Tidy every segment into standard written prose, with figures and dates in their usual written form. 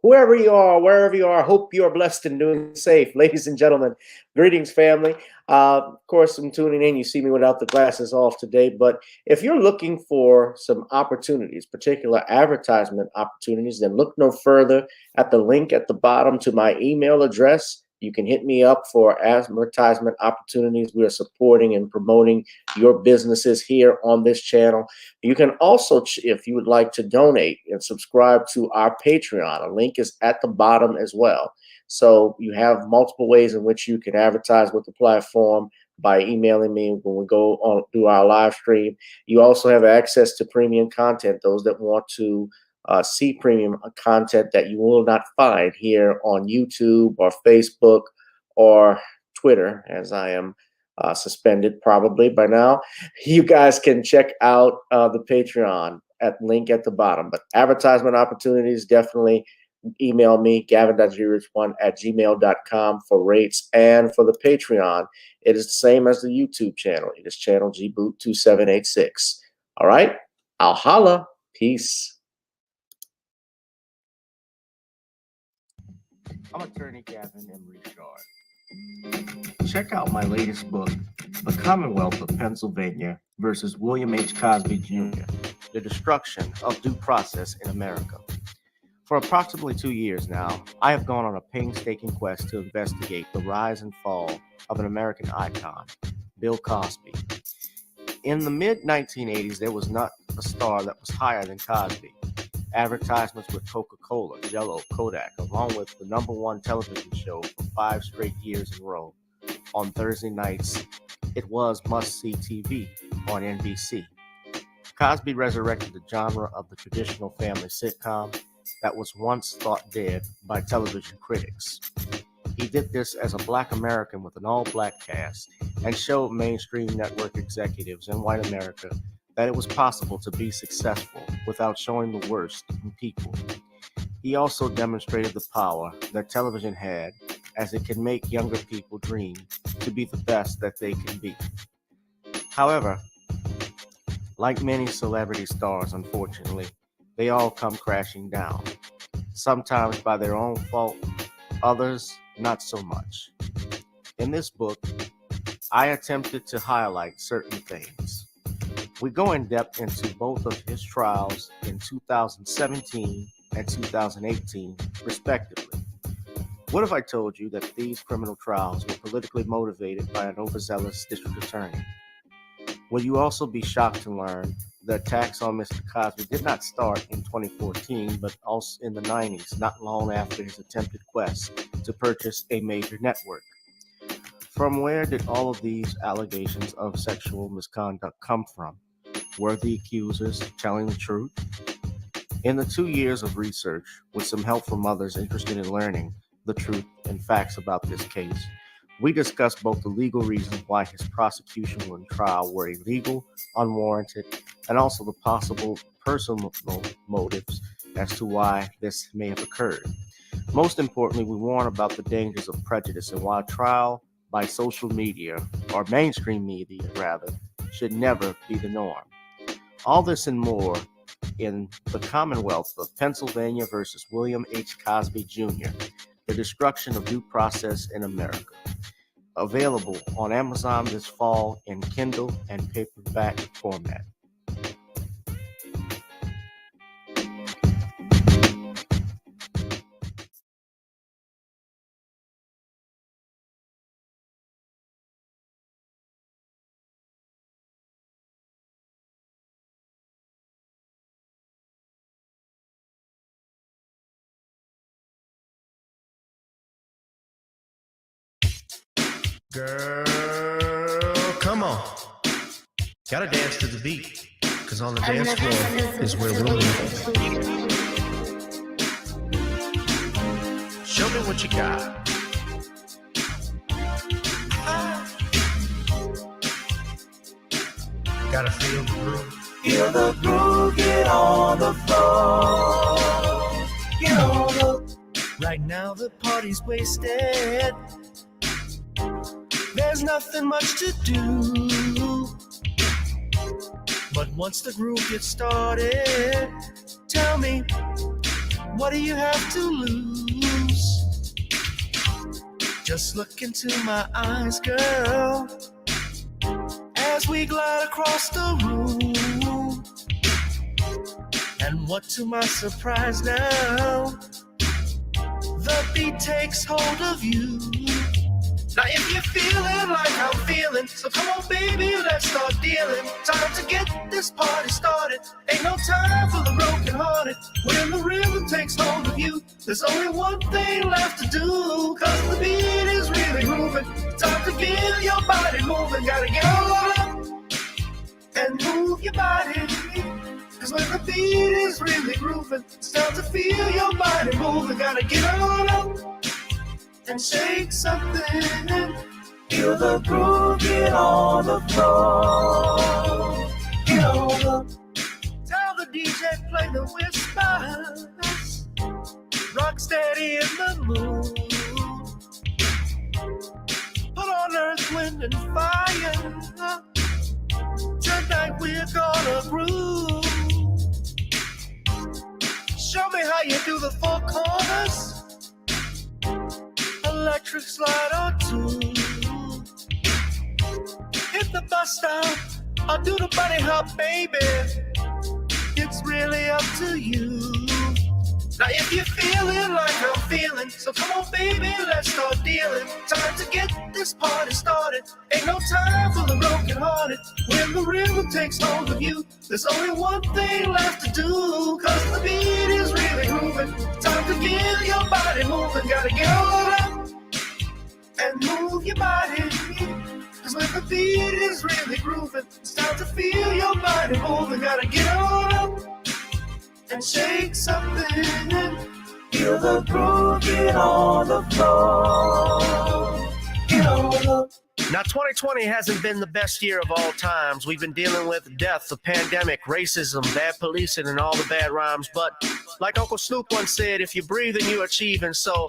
whoever you are, wherever you are, hope you are blessed and doing safe. Ladies and gentlemen, greetings, family. Of course, I'm tuning in. You see me without the glasses off today, but if you're looking for some opportunities, particular advertisement opportunities, then look no further at the link at the bottom to my email address. You can hit me up for advertisement opportunities. We are supporting and promoting your businesses here on this channel. You can also, if you would like to donate and subscribe to our Patreon, a link is at the bottom as well. So you have multiple ways in which you can advertise with the platform by emailing me when we go on through our live stream. You also have access to premium content, those that want to see premium content that you will not find here on YouTube or Facebook or Twitter, as I am suspended probably by now. You guys can check out the Patreon at link at the bottom. But advertisement opportunities, definitely email me, gavin.grich1@gmail.com for rates. And for the Patreon, it is the same as the YouTube channel. It is channel gboot2786. All right, I'll holla. Peace. I'm attorney Gavin M. Richard. Check out my latest book, The Commonwealth of Pennsylvania versus William H. Cosby Jr., The Destruction of Due Process in America. For approximately 2 years now, I have gone on a painstaking quest to investigate the rise and fall of an American icon, Bill Cosby. In the mid-1980s, there was not a star that was higher than Cosby. Advertisements with Coca-Cola, Jello, Kodak, along with the #1 television show for 5 straight years in a row. On Thursday nights, it was must-see TV on NBC. Cosby resurrected the genre of the traditional family sitcom that was once thought dead by television critics. He did this as a Black American with an all-Black cast and showed mainstream network executives in white America that it was possible to be successful without showing the worst in people. He also demonstrated the power that television had, as it can make younger people dream to be the best that they can be. However, like many celebrity stars, unfortunately, they all come crashing down, sometimes by their own fault, others not so much. In this book, I attempted to highlight certain things. We go in depth into both of his trials in 2017 and 2018, respectively. What if I told you that these criminal trials were politically motivated by an overzealous district attorney? Will you also be shocked to learn the attacks on Mr. Cosby did not start in 2014, but also in the 90s, not long after his attempted quest to purchase a major network? From where did all of these allegations of sexual misconduct come from? Were the accusers telling the truth? In the 2 years of research, with some help from others interested in learning the truth and facts about this case, we discussed both the legal reasons why his prosecution and trial were illegal, unwarranted, and also the possible personal motives as to why this may have occurred. Most importantly, we warn about the dangers of prejudice and why trial by social media, or mainstream media rather, should never be the norm. All this and more in The Commonwealth of Pennsylvania versus William H. Cosby Jr., The Destruction of Due Process in America. Available on Amazon this fall in Kindle and paperback format. Girl, come on. Gotta dance to the beat, cause on the dance floor is where we'll meet. Show me what you got. Gotta feel the groove. Feel the groove, get on the floor. Get on the... Right now the party's wasted. There's nothing much to do. But once the groove gets started, tell me, What do you have to lose? Just look into my eyes, girl, as we glide across the room. And what to my surprise now, the beat takes hold of you. Now if you're feeling like I'm feeling, so come on baby, let's start dealing. Time to get this party started. Ain't no time for the broken hearted. When the rhythm takes hold of you, there's only one thing left to do. Cause the beat is really grooving. Time to get your body moving. Gotta get on up and move your body. Cause when the beat is really grooving, it's time to feel your body moving. Gotta get on up and shake something. Feel the groove, get on the floor. Get on up. Tell the DJ play the whispers. Rock steady in the mood. Put on earth, wind, and fire. Tonight we're gonna groove. Show me how you do the four corners. Electric slide or two. Hit the bus stop or do the bunny hop, baby. It's really up to you. Now if you're feeling like I'm feeling, so come on baby, let's start dealing. Time to get this party started. Ain't no time for the broken hearted. When the rhythm takes hold of you, there's only one thing left to do. Cause the beat is really grooving. Time to get your body moving. Gotta get on up and move your body. Cause when the beat is really grooving, it's time to feel your body moving. Gotta get on up and shake something. Feel the groove, get on the floor. Get on up. Now, 2020 hasn't been the best year of all times. We've been dealing with death, the pandemic, racism, bad policing, and all the bad rhymes. But like Uncle Snoop once said, if you breathe and you achieve. And so,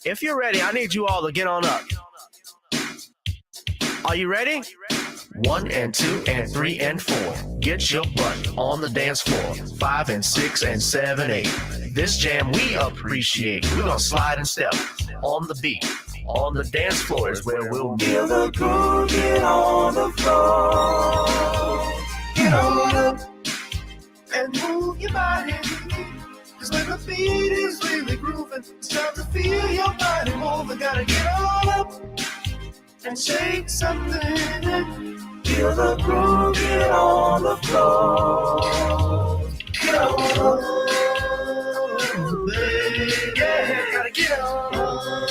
if you're ready, I need you all to get on up. Are you ready? 1 and 2 and 3 and 4. Get your butt on the dance floor. 5 and 6 and 7, 8. This jam we appreciate. We're gonna slide and step on the beat. On the dance floor is where we'll be. Feel the groove, get on the floor. Get on up And move your body. Cause when the beat is really grooving, it's time to feel your body moving. Gotta get on up and shake something. Feel the groove, get on the floor. Get on up. Yeah, gotta get on up.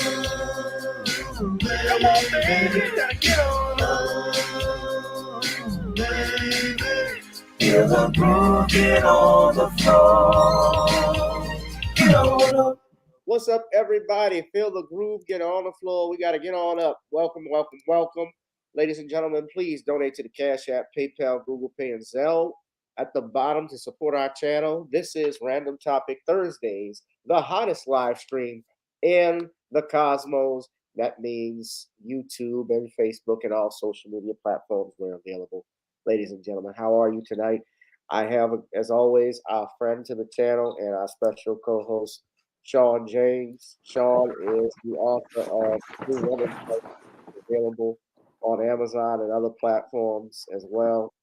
Come on, baby, gotta get on up. Baby. Feel the groove, get on the floor. Get on up. What's up, everybody? Feel the groove, get on the floor. We got to get on up. Welcome, welcome, welcome. Ladies and gentlemen, please donate to the Cash App, PayPal, GooglePay, and Zelle at the bottom to support our channel. This is Random Topic Thursdays, the hottest live stream in the cosmos. That means YouTube and Facebook and all social media platforms where available. Ladies and gentlemen, how are you tonight? I have, as always, our friend to the channel and our special co-host, Shawn James. Shawn is the author of New Woman, available on Amazon and other platforms as well.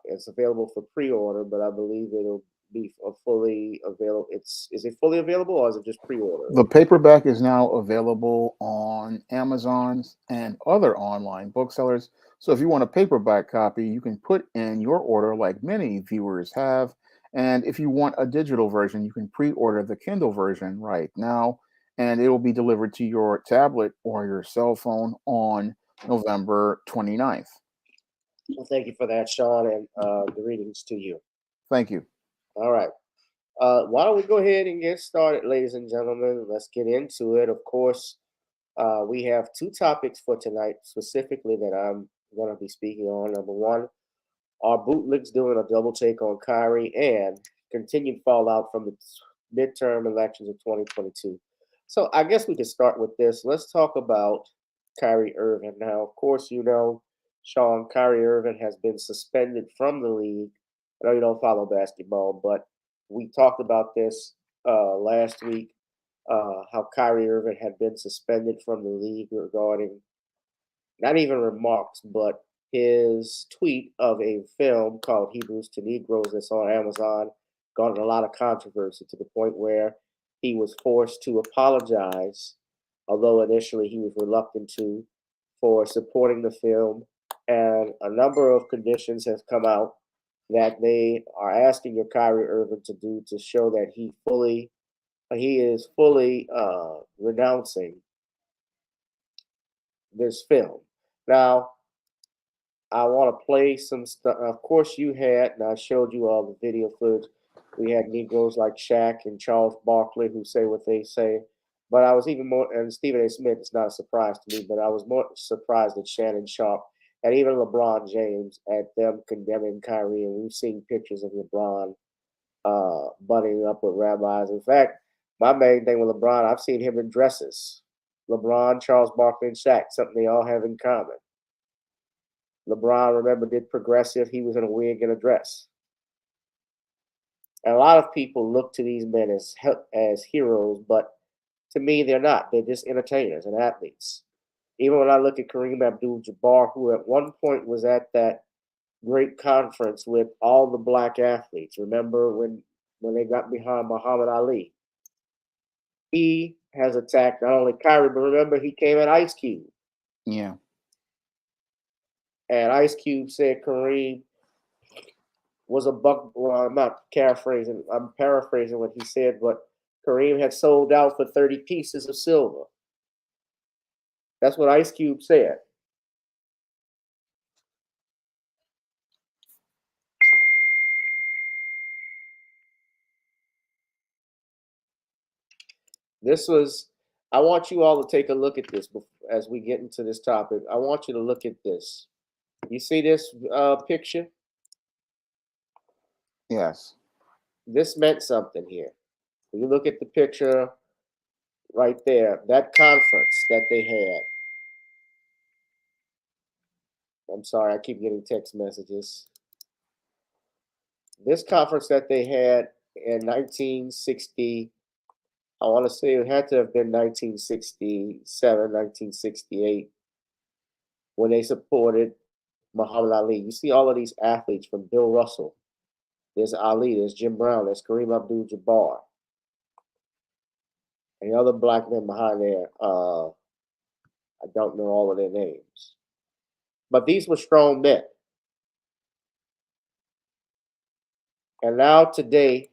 It's available for pre-order, but I believe it'll be fully available. Is it fully available or is it just pre-order? The paperback is now available on Amazon and other online booksellers. So if you want a paperback copy, you can put in your order like many viewers have. And if you want a digital version, you can pre-order the Kindle version right now, and it will be delivered to your tablet or your cell phone on November 29th. Well, thank you for that, Shawn, and the readings to you. Thank you. All right. Why don't we go ahead and get started, ladies and gentlemen? Let's get into it. Of course, we have two topics for tonight specifically that I'm going to be speaking on. Number one, are bootlegs doing a double take on Kyrie, and continued fallout from the midterm elections of 2022. So I guess we could start with this. Let's talk about Kyrie Irving. Now, of course, you know, Shawn, Kyrie Irving has been suspended from the league. I know you don't follow basketball, but we talked about this last week how Kyrie Irving had been suspended from the league regarding not even remarks, but his tweet of a film called Hebrews to Negroes that's on Amazon garnered a lot of controversy to the point where he was forced to apologize, although initially he was reluctant to, for supporting the film. And a number of conditions have come out that they are asking your Kyrie Irving to do to show that he is fully renouncing this film. Now, I want to play some stuff. Of course, you had, and I showed you all the video footage. We had Negroes like Shaq and Charles Barkley who say what they say. But I was even more, and Stephen A. Smith, it's not a surprise to me, but I was more surprised at Shannon Sharp and even LeBron James at them condemning Kyrie. And we've seen pictures of LeBron butting up with rabbis. In fact, my main thing with LeBron, I've seen him in dresses. LeBron, Charles Barkley, and Shaq, something they all have in common. LeBron, remember, did progressive. He was in a wig and a dress. And a lot of people look to these men as heroes, but to me, they're not. They're just entertainers and athletes. Even when I look at Kareem Abdul-Jabbar, who at one point was at that great conference with all the black athletes. Remember when they got behind Muhammad Ali? He has attacked not only Kyrie, but remember he came at Ice Cube. Yeah. And Ice Cube said Kareem was a buck. Well, I'm not paraphrasing. I'm paraphrasing what he said, but Kareem had sold out for 30 pieces of silver. That's what Ice Cube said. I want you all to take a look at this as we get into this topic. I want you to look at this. You see this picture? Yes. This meant something here. When you look at the picture right there, that conference that they had. I'm sorry, I keep getting text messages. This conference that they had in 1960, I want to say it had to have been 1967, 1968, when they supported Muhammad Ali. You see all of these athletes from Bill Russell. There's Ali, there's Jim Brown, there's Kareem Abdul-Jabbar. And the other black men behind there, I don't know all of their names. But these were strong men. And now today,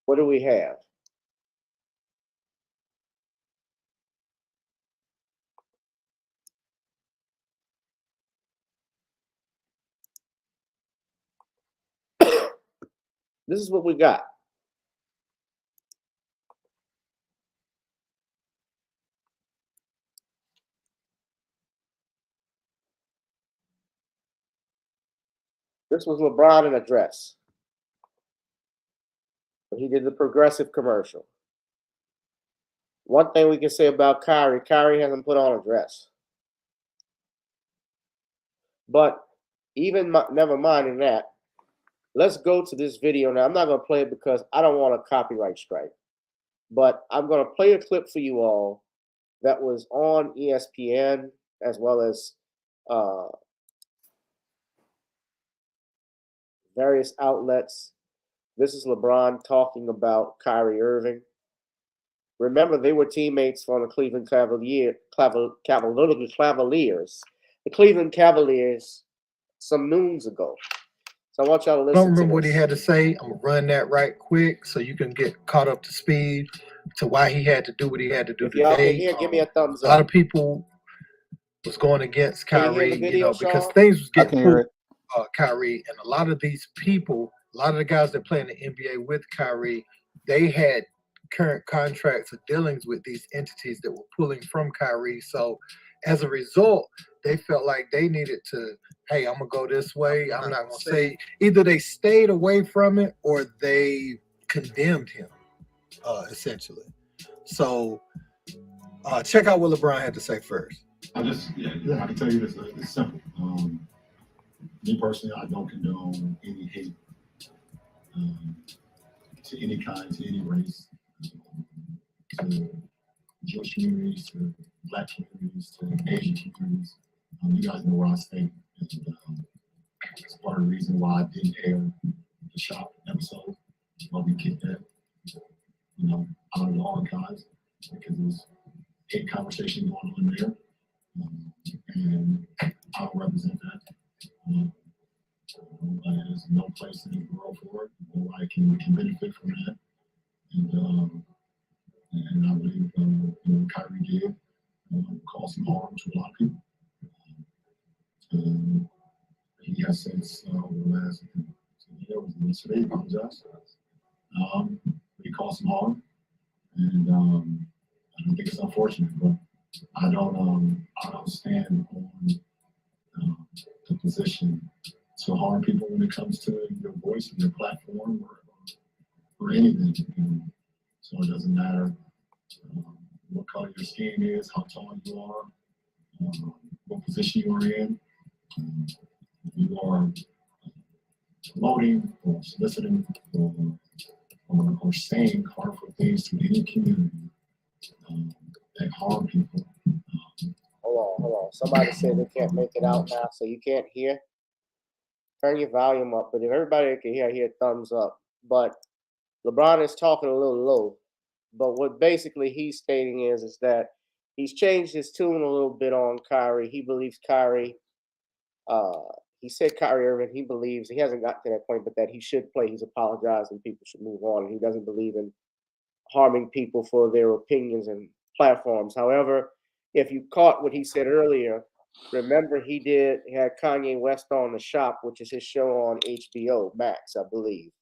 what do we have? This is what we got. This was LeBron in a dress. He did the progressive commercial. One thing we can say about Kyrie hasn't put on a dress. But even never minding that, let's go to this video now. I'm not going to play it because I don't want a copyright strike. But I'm going to play a clip for you all that was on ESPN as well as various outlets. This is LeBron talking about Kyrie Irving. Remember, they were teammates for the Cleveland Cavaliers, the Cleveland Cavaliers, some moons ago. So I want y'all to listen. I don't remember what he had to say. I'm gonna run that right quick so you can get caught up to speed to why he had to do what he had to do If y'all can today. hear, give me a thumbs up. A lot of people was going against Can you hear Kyrie, the video, because Shawn? things was I getting can hear pulled. it. Kyrie, and a lot of these people, a lot of the guys that play in the NBA with Kyrie, they had current contracts or dealings with these entities that were pulling from Kyrie. So as a result, they felt like they needed to, hey, I'm gonna go this way. I'm not gonna say, either they stayed away from it or they condemned him, essentially. So check out what LeBron had to say first. I can tell you this. It's simple. me personally, I don't condone any hate to any kind, to any race, to Jewish communities, to Black communities, to Asian communities. You guys know where I stay. And, it's part of the reason why I didn't air the shop episode. Why we kicked that, out of the archives, because there was hate conversation going on there. And I don't represent that. There's no place in the world for it. Nobody can benefit from that. And I believe Kyrie did cause some harm to a lot of people. He has since over the last year, yesterday, he apologized. He caused some harm, and I don't think it's unfortunate, but I don't stand on the position to harm people when it comes to your voice and your platform or anything. So it doesn't matter what color your skin is, how tall you are, what position you are in. You are promoting or soliciting or saying harmful things to any community that harm people. Hold on. Somebody said they can't make it out now, so you can't hear. Turn your volume up, but if everybody can hear thumbs up. But LeBron is talking a little low. But what basically he's stating is that he's changed his tune a little bit on Kyrie. He believes Kyrie, he said Kyrie Irving, he believes, he hasn't got to that point, but that he should play. He's apologized and people should move on. And he doesn't believe in harming people for their opinions and platforms. However, if you caught what he said earlier, remember he had Kanye West on The Shop, which is his show on HBO Max, I believe,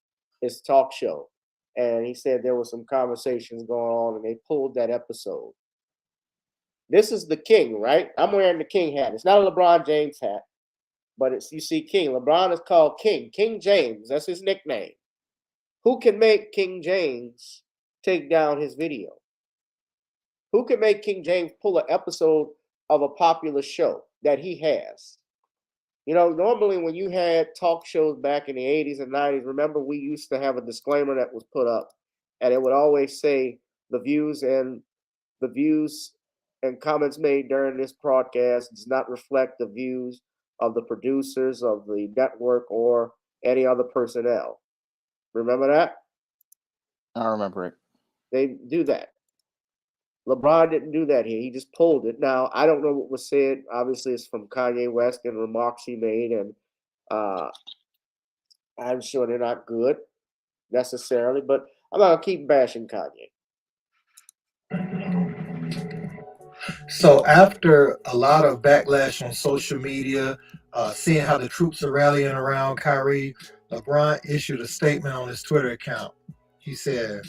his talk show. And he said there were some conversations going on and they pulled that episode. This is the king, right? I'm wearing the king hat. It's not a LeBron James hat, but you see king. LeBron is called King. King James, that's his nickname. Who can make King James take down his video? Who can make King James pull an episode of a popular show that he has? Normally when you had talk shows back in the 80s and 90s, remember we used to have a disclaimer that was put up, and it would always say the views and comments made during this broadcast does not reflect the views of the producers of the network or any other personnel. Remember that? I remember it. They do that. LeBron didn't do that here. He just pulled it. Now, I don't know what was said. Obviously, it's from Kanye West and remarks he made, and I'm sure they're not good necessarily, but I'm not going to keep bashing Kanye. So after a lot of backlash on social media, seeing how the troops are rallying around Kyrie, LeBron issued a statement on his Twitter account. He said,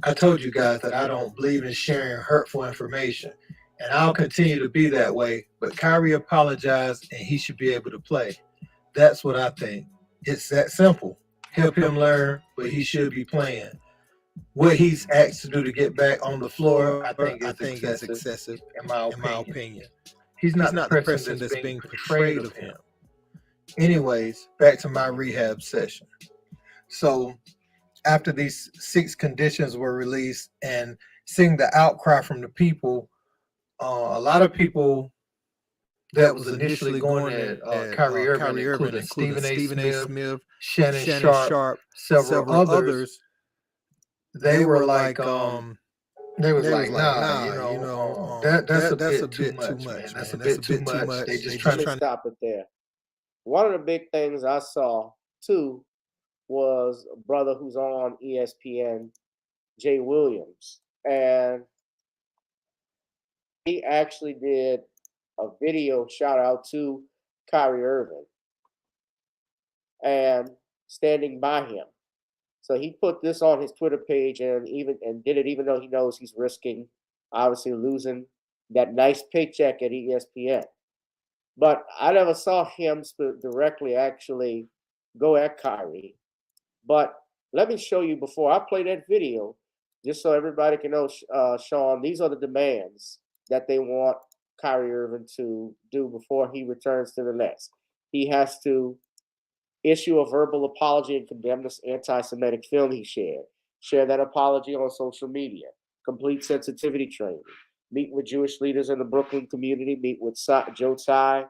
"I told you guys that I don't believe in sharing hurtful information, and I'll continue to be that way, but Kyrie apologized and he should be able to play. That's what I think. It's that simple. Help him learn, but he should be playing. What he's asked to do to get back on the floor, I think is excessive, in my opinion. He's not the person that's being portrayed of him. Anyways, back to my rehab session. So after these 6 conditions were released and seeing the outcry from the people, a lot of people that was initially going at Kyrie Irving, including Stephen A. Smith, Shannon Sharp, several others, they were like, nah, that's a bit too much, man. That's a bit too much. They just trying to stop it there. One of the big things I saw too was a brother who's on ESPN, Jay Williams, and he actually did a video shout out to Kyrie Irving and standing by him. So he put this on his Twitter page and did it even though he knows he's risking obviously losing that nice paycheck at ESPN. But I never saw him directly actually go at Kyrie. But let me show you before I play that video, just so everybody can know, Shawn, these are the demands that they want Kyrie Irving to do before he returns to the Nets. He has to issue a verbal apology and condemn this anti-Semitic film he shared. Share that apology on social media. Complete sensitivity training. Meet with Jewish leaders in the Brooklyn community. Meet with Joe Tsai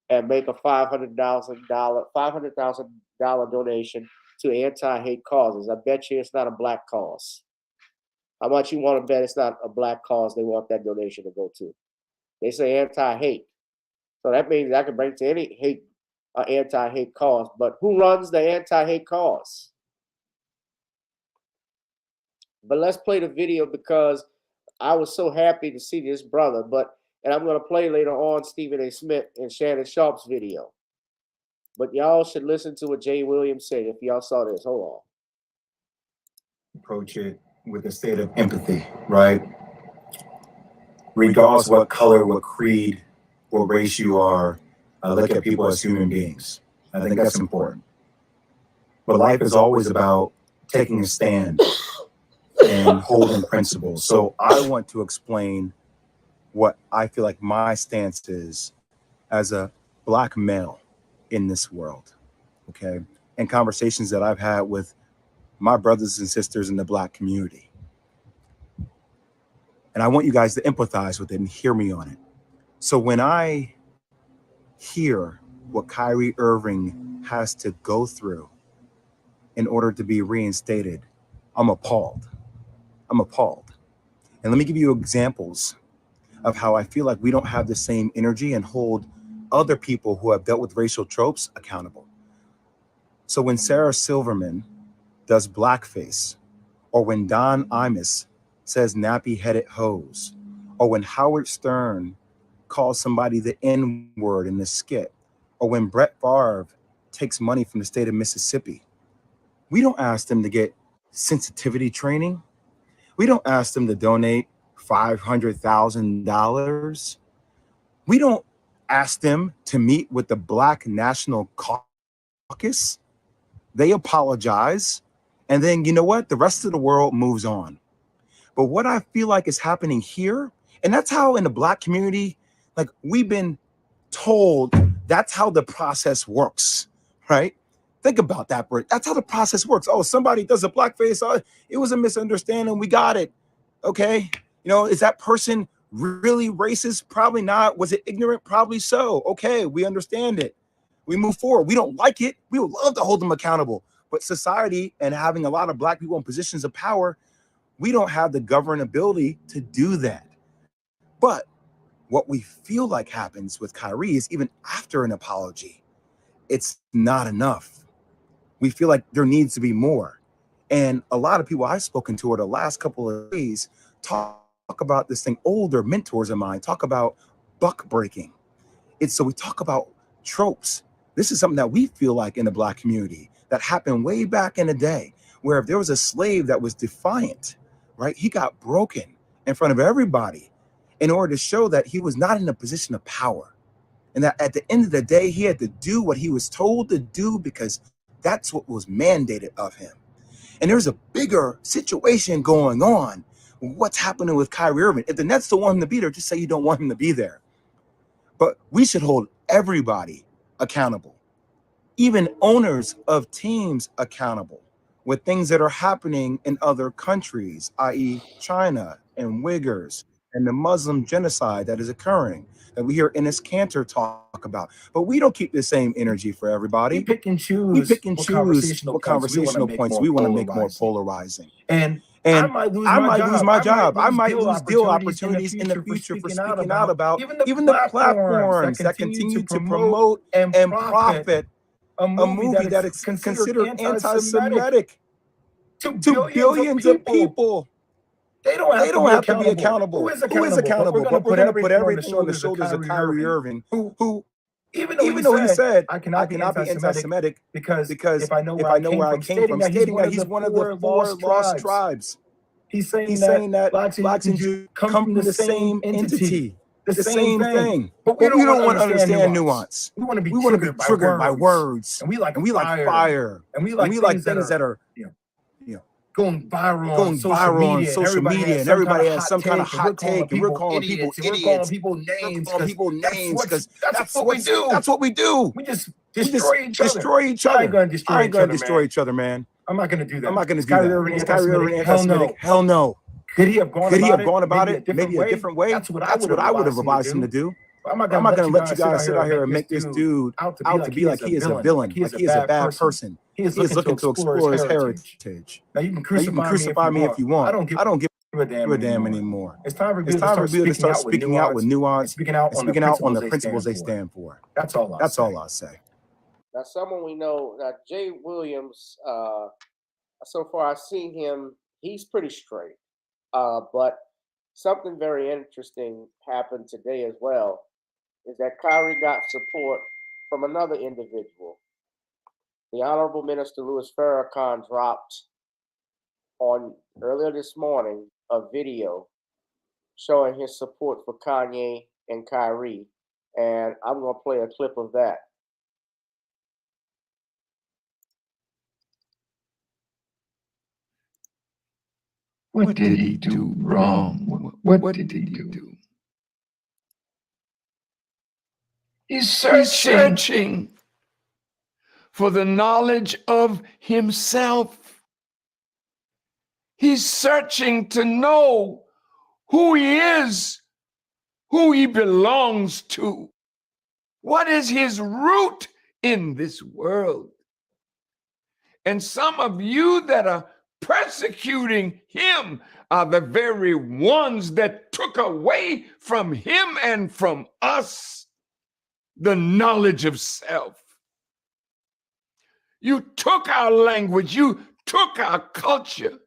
and make a $500,000 donation to anti-hate causes. I bet you it's not a black cause. How much you want to bet it's not a black cause they want that donation to go to? They say anti-hate. So that means I can bring to any anti-hate cause. But who runs the anti-hate cause? But let's play the video because I was so happy to see this brother. And I'm going to play later on Stephen A. Smith and Shannon Sharp's video. But y'all should listen to what Jay Williams said if y'all saw this. Hold on. Approach it with a state of empathy, right? Regardless of what color, what creed, what race you are, look at people as human beings. I think that's important. But life is always about taking a stand and holding principles. So I want to explain what I feel like my stance is as a Black male in this world, okay? And conversations that I've had with my brothers and sisters in the Black community. And I want you guys to empathize with it and hear me on it. So when I hear what Kyrie Irving has to go through in order to be reinstated, I'm appalled. I'm appalled. And let me give you examples of how I feel like we don't have the same energy and hold other people who have dealt with racial tropes accountable. So when Sarah Silverman does blackface, or when Don Imus says nappy-headed hose, or when Howard Stern calls somebody the N-word in the skit, or when Brett Favre takes money from the state of Mississippi, we don't ask them to get sensitivity training. We don't ask them to donate $500,000. We don't ask them to meet with the Black National Caucus. They apologize. And then, you know what? The rest of the world moves on. But what I feel like is happening here, and that's how in the Black community, like we've been told that's how the process works, right? Think about that, Bert. That's how the process works. Oh, somebody does a blackface. Oh, it was a misunderstanding. We got it. Okay. You know, is that person really racist? Probably not. Was it ignorant? Probably so. Okay. We understand it. We move forward. We don't like it. We would love to hold them accountable. But society and having a lot of Black people in positions of power, we don't have the governability to do that. But what we feel like happens with Kyrie is even after an apology, it's not enough. We feel like there needs to be more. And a lot of people I've spoken to over the last couple of days talk about this thing. Older mentors of mine talk about buck breaking. So we talk about tropes. This is something that we feel like in the Black community that happened way back in the day, where if there was a slave that was defiant, right, he got broken in front of everybody in order to show that he was not in a position of power. And that at the end of the day, he had to do what he was told to do because that's what was mandated of him. And there's a bigger situation going on. What's happening with Kyrie Irving? If the Nets don't want him to be there, just say you don't want him to be there. But we should hold everybody accountable, even owners of teams accountable with things that are happening in other countries, i.e. China and Uyghurs and the Muslim genocide that is occurring, that we hear Enes Kanter talk about. But we don't keep the same energy for everybody. We pick and choose what conversational points we want to make more polarizing. And I might lose my job. I might lose deal opportunities in the future for speaking out about even the platforms that continue to promote and profit a movie that is considered anti-Semitic to billions of people. They don't have to be accountable. Who is accountable? But we're going to put everything on the shoulders of Kyrie Irving, who even though he said I cannot be anti-Semitic because if I know where I came from, stating that he's one of the four lost tribes. He's saying that blacks and Jews come from the same entity, the same thing. But we don't want to understand nuance. We want to be triggered by words, and we like fire, and we like things that are going viral on social media, and everybody has has some kind of hot take, and we're calling people idiots, and we're calling people names, that's what we do. That's what we do. We just destroy each other. Destroy each other. I ain't gonna destroy each other, man. I'm not gonna do that. I'm not gonna Is do Kyrie that. Irving Is Kyrie Irving anti-Semitic? Hell no. Could he have gone about it maybe a different way? That's what I would have advised him to do. I'm not I'm not gonna let you guys sit out here and make this dude out to be like he is a villain, like he is a bad person. He is looking to explore his heritage. Now you can crucify me if you want. I don't give a damn anymore. It's time for people to start speaking out with nuance, speaking out on the principles they stand for. That's all I say. Now, someone we know, Jay Williams, so far I've seen him, he's pretty straight. But something very interesting happened today as well, is that Kyrie got support from another individual. The Honorable Minister Louis Farrakhan dropped earlier this morning a video showing his support for Kanye and Kyrie, and I'm going to play a clip of that. What did he do wrong? What did he do? He's searching for the knowledge of himself. He's searching to know who he is, who he belongs to. What is his root in this world? And some of you that are persecuting him are the very ones that took away from him and from us the knowledge of self. You took our language, you took our culture,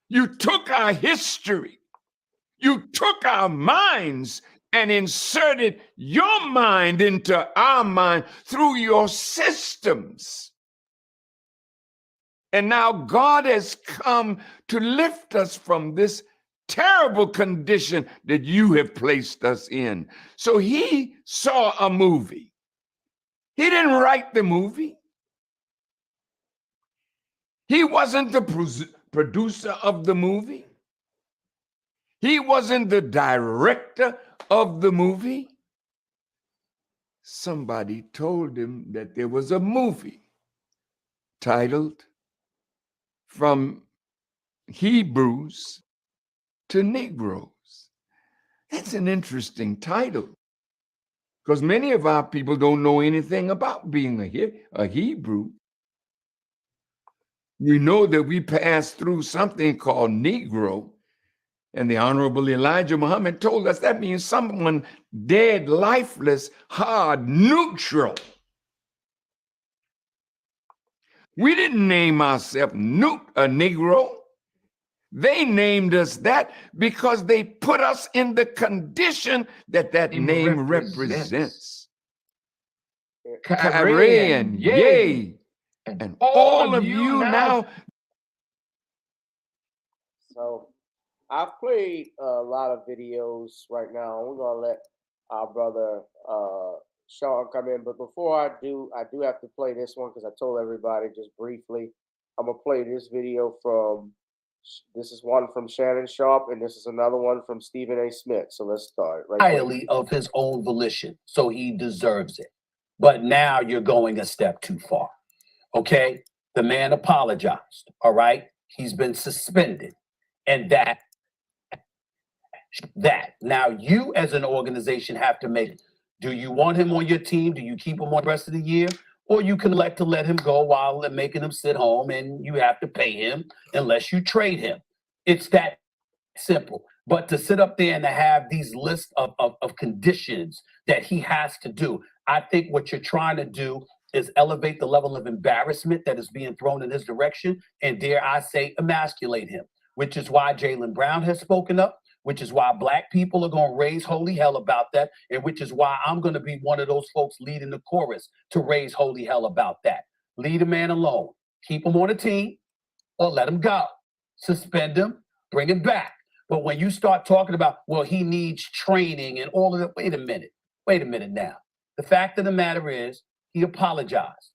you took our history, you took our minds and inserted your mind into our mind through your systems. And now God has come to lift us from this terrible condition that you have placed us in. So he saw a movie. He didn't write the movie. He wasn't the producer of the movie. He wasn't the director of the movie. Somebody told him that there was a movie titled From Hebrews to Negroes. That's an interesting title, because many of our people don't know anything about being a Hebrew. We know that we passed through something called Negro, and the Honorable Elijah Muhammad told us that means someone dead, lifeless, hard, neutral. We didn't name ourselves a Negro. They named us that because they put us in the condition that name represents. Kyrie and Ye, and all of you now. So I've played a lot of videos right now. We're going to let our brother Shawn come in. But before I do have to play this one, because I told everybody just briefly, I'm going to play this video this is one from Shannon Sharp, and this is another one from Stephen A. Smith. So let's start. Entirely of his own volition, so he deserves it. But now you're going a step too far, okay? The man apologized, all right? He's been suspended, and that. Now you as an organization have to make, do you want him on your team? Do you keep him on the rest of the year? Or you can elect to let him go while making him sit home, and you have to pay him unless you trade him. It's that simple. But to sit up there and to have these lists of conditions that he has to do, I think what you're trying to do is elevate the level of embarrassment that is being thrown in his direction, and dare I say, emasculate him, which is why Jaylen Brown has spoken up, which is why Black people are going to raise holy hell about that, and which is why I'm going to be one of those folks leading the chorus to raise holy hell about that. Leave a man alone. Keep him on the team or let him go. Suspend him, bring him back. But when you start talking about, well, he needs training and all of that, wait a minute now. The fact of the matter is, he apologized.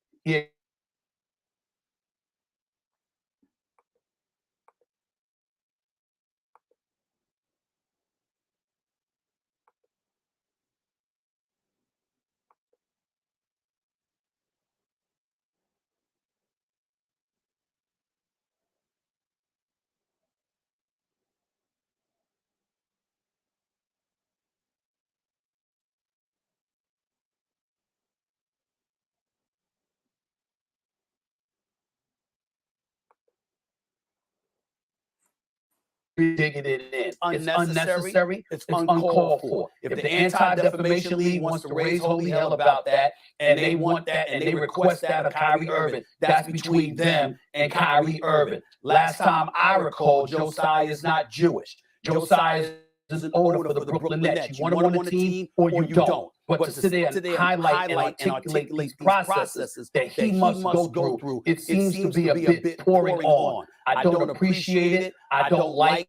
digging it in. It's unnecessary. It's uncalled for. If the Anti-Defamation League wants to raise holy hell about that, and they want that, and they request that of Kyrie Irving, that's between them and Kyrie Irving. Last time I recall, Josiah is not Jewish. Josiah is an owner for the Brooklyn Nets. You want him on the team or you don't. But to sit there and highlight and articulate these processes that he must go through, it seems to be a bit pouring on. I don't appreciate it. I don't like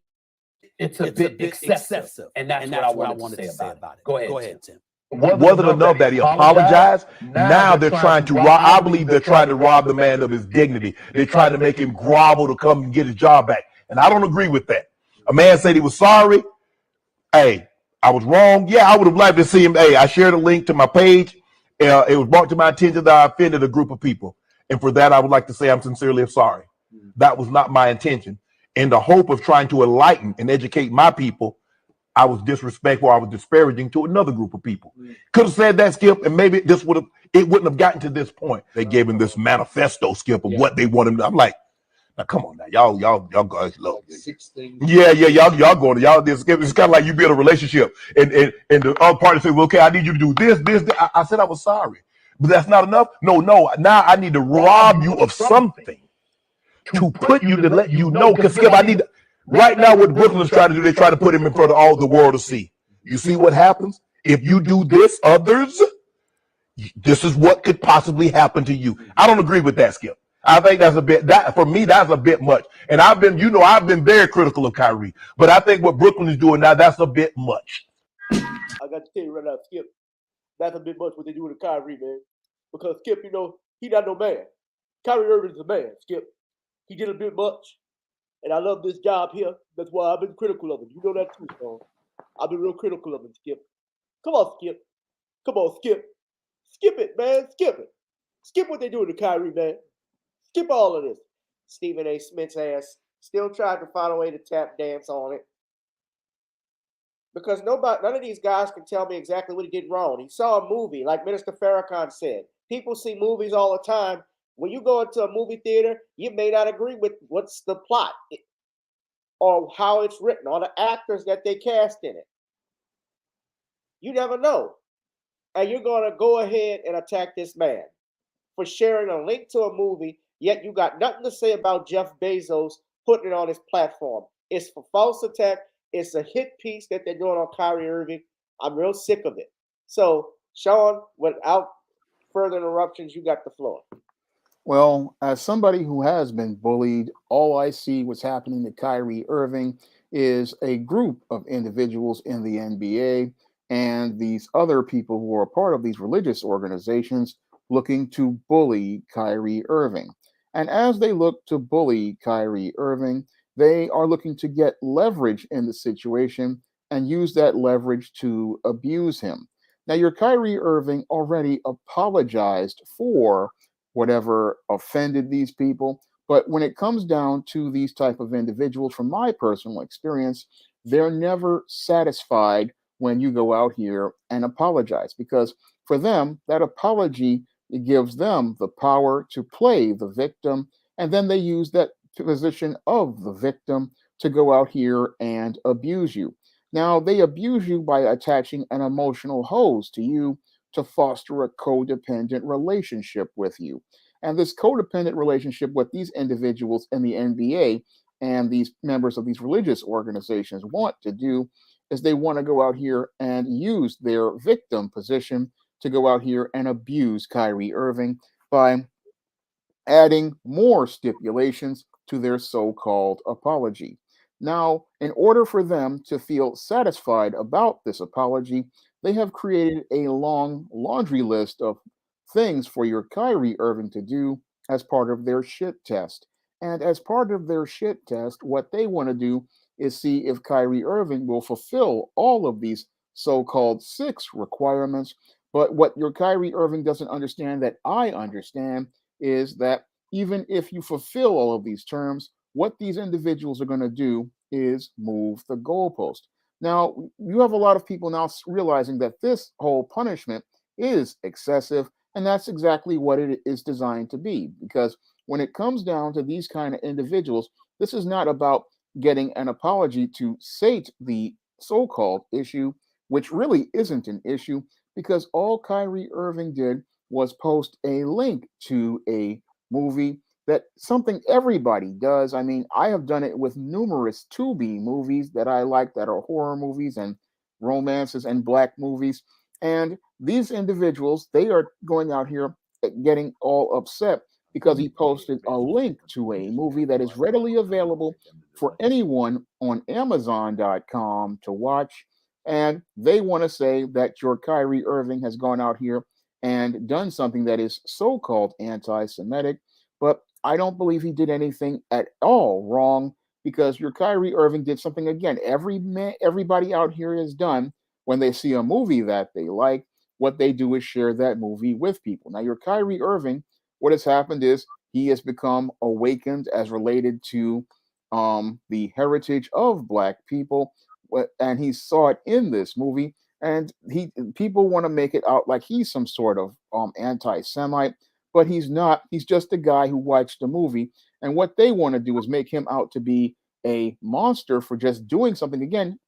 it. It's a bit excessive. And that's what I wanted to say about it. Go ahead, Tim. It wasn't enough that he apologized. Now they're trying to rob. I believe they're trying to rob the man of his dignity. They're trying to make him grovel to come and get his job back. And I don't agree with that. A man said he was sorry. Hey, I was wrong. Yeah, I would have liked to see him. Hey, I shared a link to my page. It was brought to my attention that I offended a group of people. And for that, I would like to say I'm sincerely sorry. That was not my intention. In the hope of trying to enlighten and educate my people, I was disrespectful. I was disparaging to another group of people. Could have said that, Skip, and maybe it wouldn't have gotten to this point. They gave him this manifesto, Skip, of what they want him to. I'm like, now come on now, y'all guys look. Yeah, y'all going to y'all this. It's kind of like you build a relationship, and the other party say, well, okay, I need you to do this. I said I was sorry, but that's not enough. No. Now I need to rob you of something to put you to let you know. Because Skip, I need to, right now what Brooklyn's trying to do, they try to put him in front of all the world to see. You see what happens if you do this, others. This is what could possibly happen to you. I don't agree with that, Skip. I think that's a bit, that for me, that's a bit much. And I've been very critical of Kyrie, but I think what Brooklyn is doing now, that's a bit much. I got to tell you right now, Skip, that's a bit much what they do to Kyrie, man. Because Skip, he not no man. Kyrie Irving is a man, Skip. He did a bit much. And I love this job here. That's why I've been critical of him. You know that too, Sean. I've been real critical of him, Skip. Come on, Skip. Come on, Skip. Skip it, man. Skip it. Skip what they doing to Kyrie, man. Skip all of this. Stephen A. Smith's ass still tried to find a way to tap dance on it. Because none of these guys can tell me exactly what he did wrong. He saw a movie, like Minister Farrakhan said. People see movies all the time. When you go into a movie theater, you may not agree with what's the plot or how it's written or the actors that they cast in it. You never know. And you're going to go ahead and attack this man for sharing a link to a movie, yet you got nothing to say about Jeff Bezos putting it on his platform. It's for false attack. It's a hit piece that they're doing on Kyrie Irving. I'm real sick of it. So, Sean, without further interruptions, you got the floor. Well, as somebody who has been bullied, all I see what's happening to Kyrie Irving is a group of individuals in the NBA and these other people who are part of these religious organizations looking to bully Kyrie Irving. And as they look to bully Kyrie Irving, they are looking to get leverage in the situation and use that leverage to abuse him. Now, your Kyrie Irving already apologized for whatever offended these people. But when it comes down to these type of individuals, from my personal experience, they're never satisfied when you go out here and apologize, because for them, that apology, it gives them the power to play the victim. And then they use that position of the victim to go out here and abuse you. Now, they abuse you by attaching an emotional hose to you to foster a codependent relationship with you. And this codependent relationship with these individuals in the NBA and these members of these religious organizations want to do is they want to go out here and use their victim position to go out here and abuse Kyrie Irving by adding more stipulations to their so-called apology. Now, in order for them to feel satisfied about this apology, they have created a long laundry list of things for your Kyrie Irving to do as part of their shit test. And as part of their shit test, what they want to do is see if Kyrie Irving will fulfill all of these so-called 6 requirements. But what your Kyrie Irving doesn't understand that I understand is that even if you fulfill all of these terms, what these individuals are going to do is move the goalpost. Now, you have a lot of people now realizing that this whole punishment is excessive, and that's exactly what it is designed to be. Because when it comes down to these kind of individuals, this is not about getting an apology to sate the so-called issue, which really isn't an issue because all Kyrie Irving did was post a link to a movie that something everybody does. I mean, I have done it with numerous Tubi movies that I like that are horror movies and romances and black movies. And these individuals, they are going out here getting all upset because he posted a link to a movie that is readily available for anyone on Amazon.com to watch. And they want to say that your Kyrie Irving has gone out here and done something that is so called anti Semitic. But I don't believe he did anything at all wrong because your Kyrie Irving did something again. Everybody out here has done when they see a movie that they like. What they do is share that movie with people. Now, your Kyrie Irving, what has happened is he has become awakened as related to the heritage of Black people, and he saw it in this movie. And people want to make it out like he's some sort of anti-Semite, but he's not. He's just a guy who watched the movie, and what they want to do is make him out to be a monster for just doing something. Again,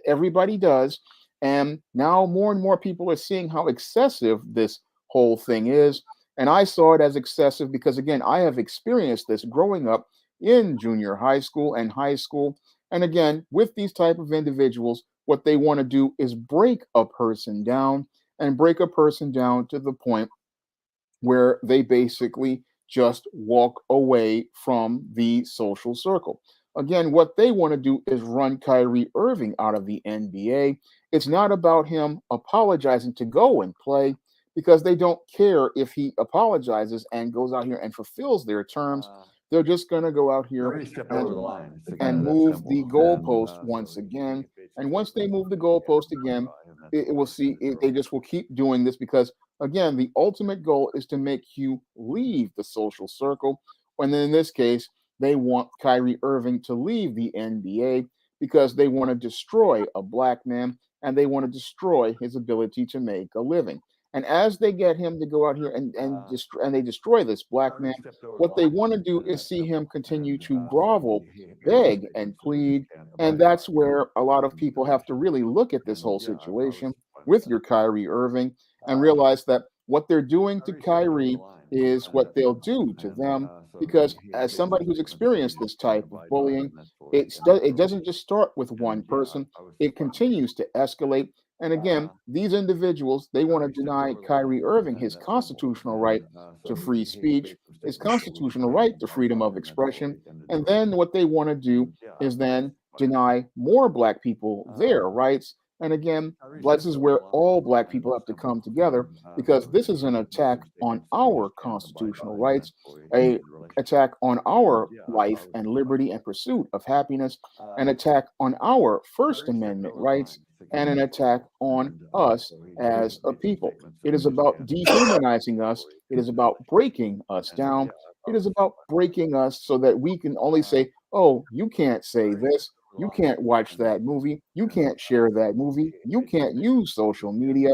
everybody does. And now more and more people are seeing how excessive this whole thing is. And I saw it as excessive because, again, I have experienced this growing up in junior high school and high school. And again, with these type of individuals, what they want to do is break a person down and break a person down to the point where they basically just walk away from the social circle. Again, what they want to do is run Kyrie Irving out of the NBA. It's not about him apologizing to go and play because they don't care if he apologizes and goes out here and fulfills their terms. They're just going to go out here and move the goalpost once again. And once they move the goalpost again, they just will keep doing this because, again, the ultimate goal is to make you leave the social circle. And then in this case, they want Kyrie Irving to leave the NBA because they want to destroy a Black man and they want to destroy his ability to make a living. And as they get him to go out here and they destroy this Black man, what they want to do is see him continue to grovel, beg, and plead. And that's where a lot of people have to really look at this whole situation with your Kyrie Irving and realize that what they're doing to Kyrie is what they'll do to them. Because as somebody who's experienced this type of bullying, it doesn't just start with one person. It continues to escalate. And again, these individuals, they want to deny Kyrie Irving his constitutional right to free speech, his constitutional right to freedom of expression. And then what they want to do is then deny more Black people their rights. And again, this is where all Black people have to come together because this is an attack on our constitutional rights, a attack on our life and liberty and pursuit of happiness, an attack on our First Amendment rights, and an attack on us as a people. It is about dehumanizing us. It is about breaking us down. It is about breaking us so that we can only say, oh, you can't say this. You can't watch that movie. You can't share that movie. You can't use social media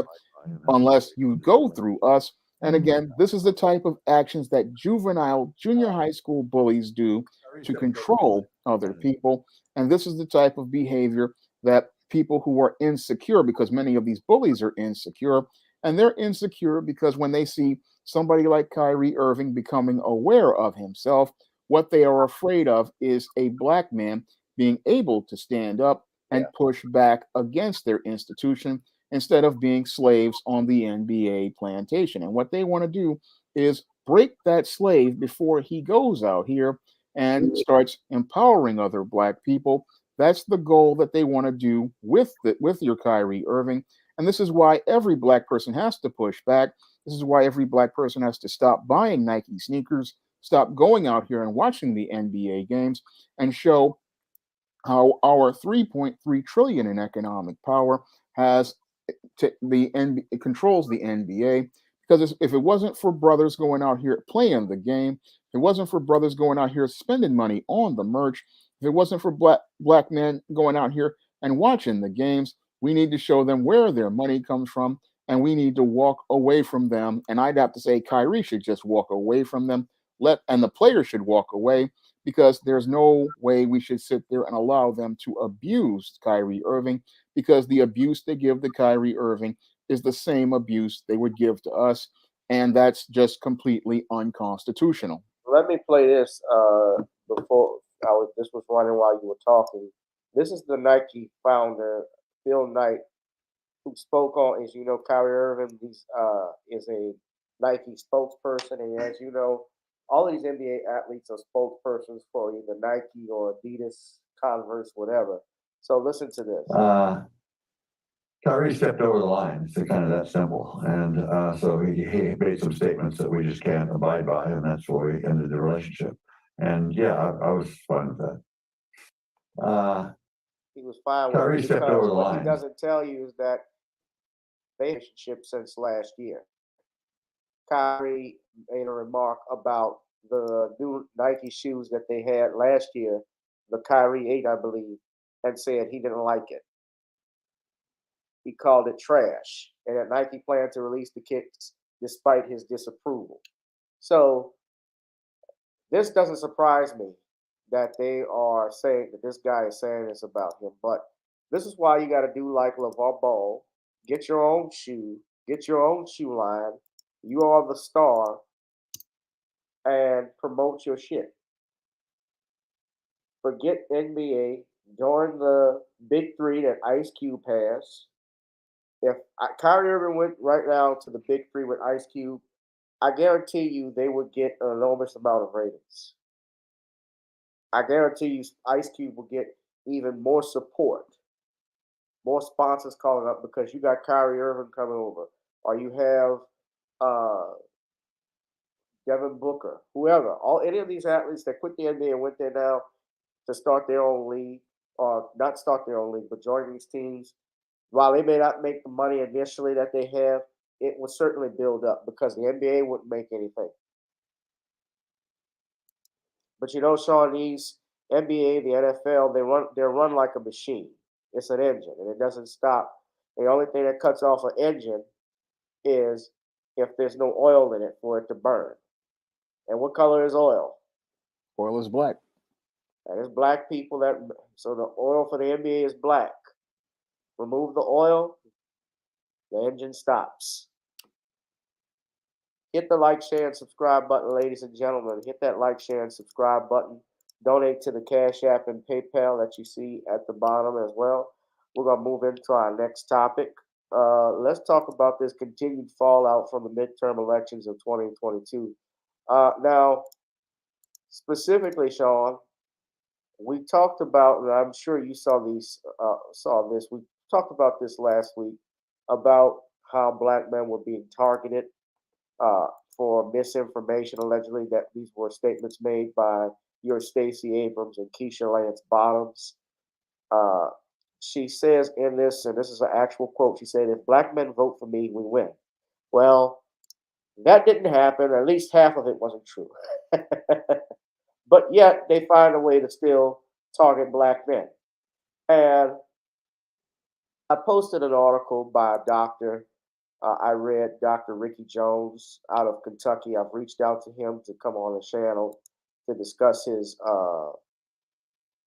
unless you go through us. And again, this is the type of actions that juvenile junior high school bullies do to control other people. And this is the type of behavior that people who are insecure, because many of these bullies are insecure, and they're insecure because when they see somebody like Kyrie Irving becoming aware of himself, what they are afraid of is a Black man being able to stand up and push back against their institution instead of being slaves on the NBA plantation. And what they want to do is break that slave before he goes out here and starts empowering other Black people. That's the goal that they want to do with your Kyrie Irving. And this is why every Black person has to push back. This is why every Black person has to stop buying Nike sneakers, stop going out here and watching the NBA games, and show how our 3.3 trillion in economic power has it controls the NBA. Because if it wasn't for brothers going out here playing the game, if it wasn't for brothers going out here spending money on the merch, if it wasn't for black men going out here and watching the games, we need to show them where their money comes from, and we need to walk away from them. And I'd have to say Kyrie should just walk away from them, and the players should walk away, because there's no way we should sit there and allow them to abuse Kyrie Irving, because the abuse they give to Kyrie Irving is the same abuse they would give to us, and that's just completely unconstitutional. Let me play this before this was running while you were talking. This is the Nike founder, Phil Knight, who spoke on, as you know, Kyrie Irving is a Nike spokesperson, and as you know, all of these NBA athletes are spokespersons for either Nike or Adidas, Converse, whatever. So listen to this. Kyrie stepped over the line. It's kind of that simple. And so he made some statements that we just can't abide by, and that's why we ended the relationship. And yeah, I was fine with that. He was fine with Kyrie it stepped because over the what line. he doesn't tell you is that they had a relationship since last year. Kyrie made a remark about the new Nike shoes that they had last year, the Kyrie 8, I believe, and said he didn't like it. He called it trash, and that Nike planned to release the kicks despite his disapproval. So this doesn't surprise me that they are saying that this guy is saying this about him. But this is why you got to do like LeVar Ball, get your own shoe, get your own shoe line. You are the star, and promote your shit. Forget NBA. Join the big three that Ice Cube has. If Kyrie Irving went right now to the big three with Ice Cube, I guarantee you they would get an enormous amount of ratings. I guarantee you Ice Cube will get even more support, more sponsors calling up, because you got Kyrie Irving coming over, or you have Devin Booker, whoever, any of these athletes that quit the NBA and went there now to start their own league, or not start their own league, but join these teams. While they may not make the money initially that they have, it will certainly build up, because the NBA wouldn't make anything. But you know, Sean, these NBA, the NFL, they're run like a machine. It's an engine, and it doesn't stop. The only thing that cuts off an engine is if there's no oil in it for it to burn. And what color is oil? Oil is black. And it's black people so the oil for the NBA is black. Remove the oil, the engine stops. Hit the like, share, and subscribe button, ladies and gentlemen. Hit that like, share, and subscribe button. Donate to the Cash App and PayPal that you see at the bottom as well. We're going to move into our next topic. Let's talk about this continued fallout from the midterm elections of 2022. Now, specifically, Sean, we talked about, and I'm sure you saw this. We talked about this last week about how black men were being targeted for misinformation, allegedly, that these were statements made by your Stacey Abrams and Keisha Lance Bottoms. She says in this, and this is an actual quote, she said, "If black men vote for me, we win." Well, that didn't happen. At least half of it wasn't true. But yet they find a way to still target black men. And I posted an article by a doctor. I read Dr. Ricky Jones out of Kentucky. I've reached out to him to come on the channel to discuss his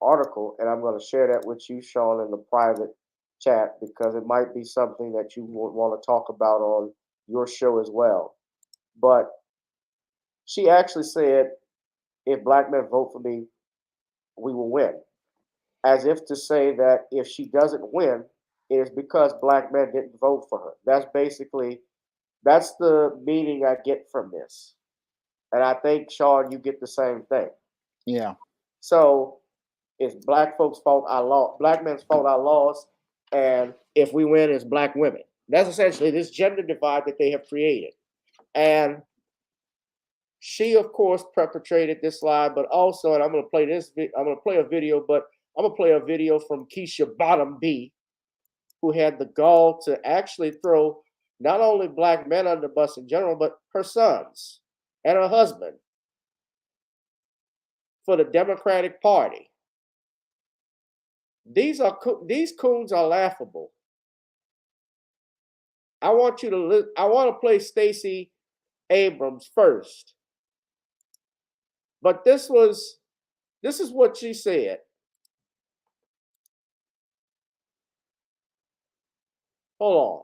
article, and I'm going to share that with you, Sean, in the private chat, because it might be something that you would want to talk about on your show as well. But she actually said, if black men vote for me, we will win. As if to say that if she doesn't win, it is because black men didn't vote for her. That's the meaning I get from this. And I think, Sean, you get the same thing. Yeah. So it's black folks' fault black men's fault I lost, and if we win, it's black women. That's essentially this gender divide that they have created. And she, of course, perpetrated this lie, but also, and I'm going to play a video, but I'm going to play a video from Keisha Bottom B, who had the gall to actually throw not only black men under the bus in general, but her sons and her husband for the Democratic Party. These coons are laughable. I want to play Stacey Abrams first. But this is what she said. Hold on.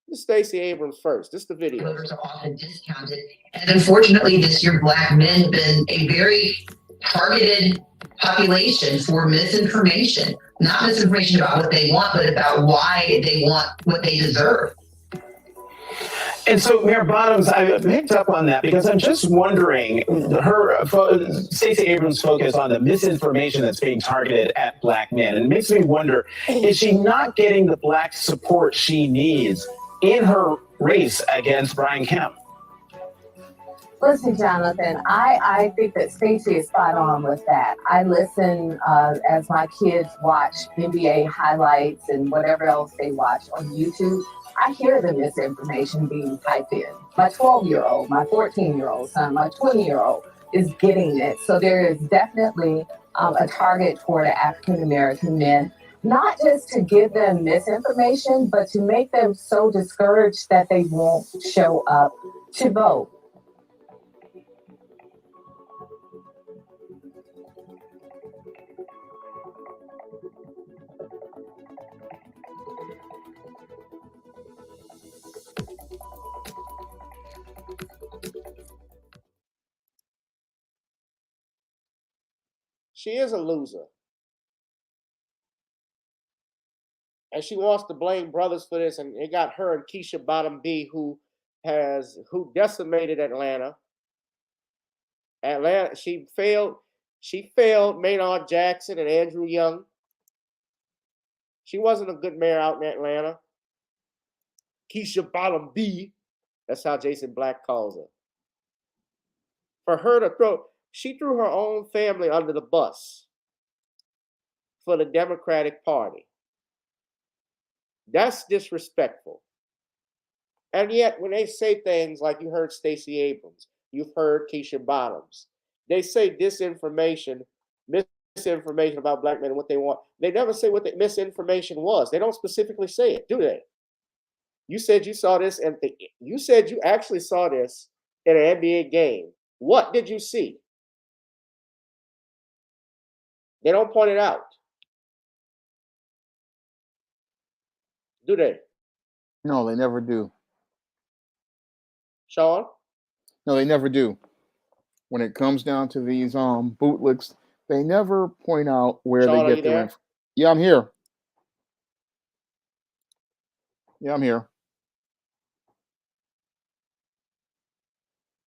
This is Stacey Abrams first. This is the video. Voters are often discounted. And unfortunately, this year, Black men have been a very targeted population for misinformation. Not misinformation about what they want, but about why they want what they deserve. And so, Mayor Bottoms, I picked up on that because I'm just wondering, Stacey Abrams' focus on the misinformation that's being targeted at Black men. And it makes me wonder, is she not getting the Black support she needs in her race against Brian Kemp? Listen, Jonathan, I think that Stacey is spot on with that. I listen as my kids watch NBA highlights and whatever else they watch on YouTube. I hear the misinformation being typed in. My 12-year-old, my 14-year-old son, my 20-year-old is getting it. So there is definitely a target toward African-American men, not just to give them misinformation, but to make them so discouraged that they won't show up to vote. She is a loser. And she wants to blame brothers for this, and it got her and Keisha Bottom B who decimated Atlanta. She failed Maynard Jackson and Andrew Young. She wasn't a good mayor out in Atlanta. Keisha Bottom B, that's how Jason Black calls her. For her to she threw her own family under the bus for the Democratic Party. That's disrespectful. And yet, when they say things like you heard Stacey Abrams, you've heard Keisha Bottoms, they say misinformation about Black men and what they want. They never say what the misinformation was. They don't specifically say it, do they? You said you saw this, and you said you actually saw this in an NBA game. What did you see? They don't point it out, do they? No, they never do. Shawn? No, they never do. When it comes down to these bootlicks, they never point out where Shawn, they get their info. Yeah, I'm here. Yeah, I'm here.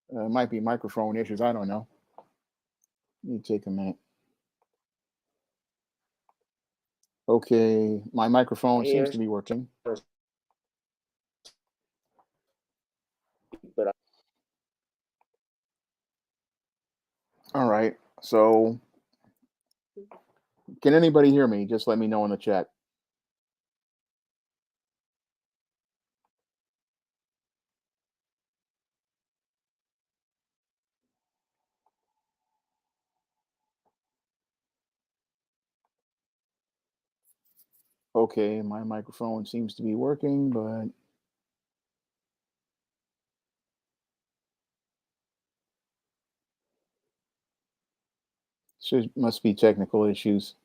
It might be microphone issues. I don't know. Let me take a minute. Okay, my microphone seems to be working. All right. So, can anybody hear me? Just let me know in the chat. Okay, my microphone seems to be working, but must be technical issues.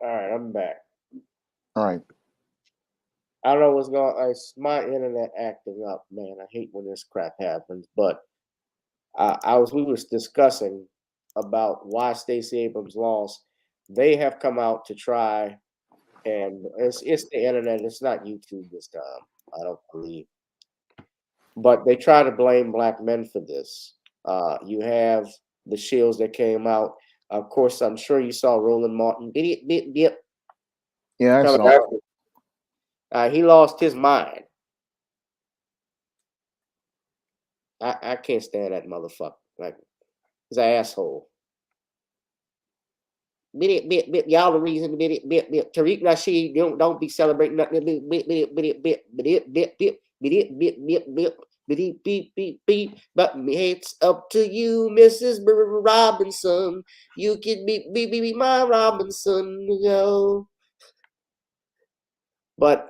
All right, I'm back. All right. I don't know what's going on. It's my internet acting up, man. I hate when this crap happens. But we was discussing about why Stacey Abrams lost. They have come out to try, and it's the internet. It's not YouTube this time. I don't believe. But they try to blame black men for this. You have the shills that came out. Of course, I'm sure you saw Roland Martin. Yeah, I saw. He lost his mind. I can't stand that motherfucker. Like, he's an asshole. Y'all the reason. Tariq Nasheed, don't be celebrating nothing. But it's up to you, Mrs. Robinson. You can be my Robinson, yo. But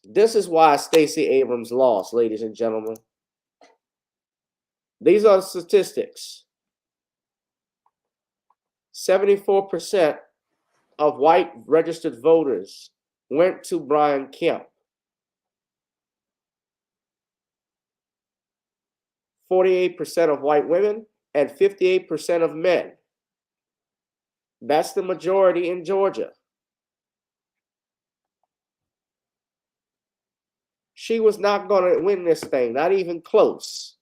this is why Stacey Abrams lost, ladies and gentlemen. These are the statistics. 74% of white registered voters went to Brian Kemp. 48% of white women and 58% of men. That's the majority in Georgia. She was not going to win this thing, not even close.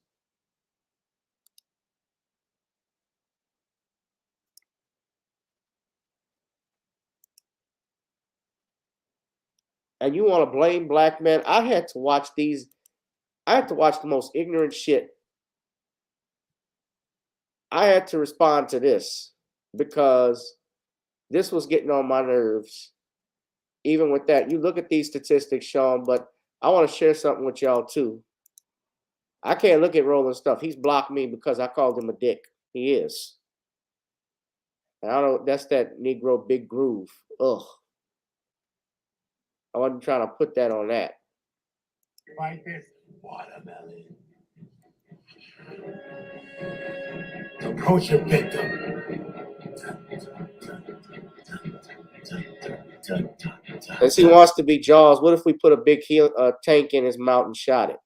And you want to blame black men? I had to watch these. I had to watch the most ignorant shit. I had to respond to this because this was getting on my nerves. Even with that, you look at these statistics, Shawn, but I want to share something with y'all too. I can't look at Roland stuff. He's blocked me because I called him a dick. He is. And I don't, that's that Negro big groove. Ugh. I wasn't trying to put that on that. Like this watermelon. Approach your victim. Since he wants to be Jaws, what if we put a big tank in his mouth and shot it?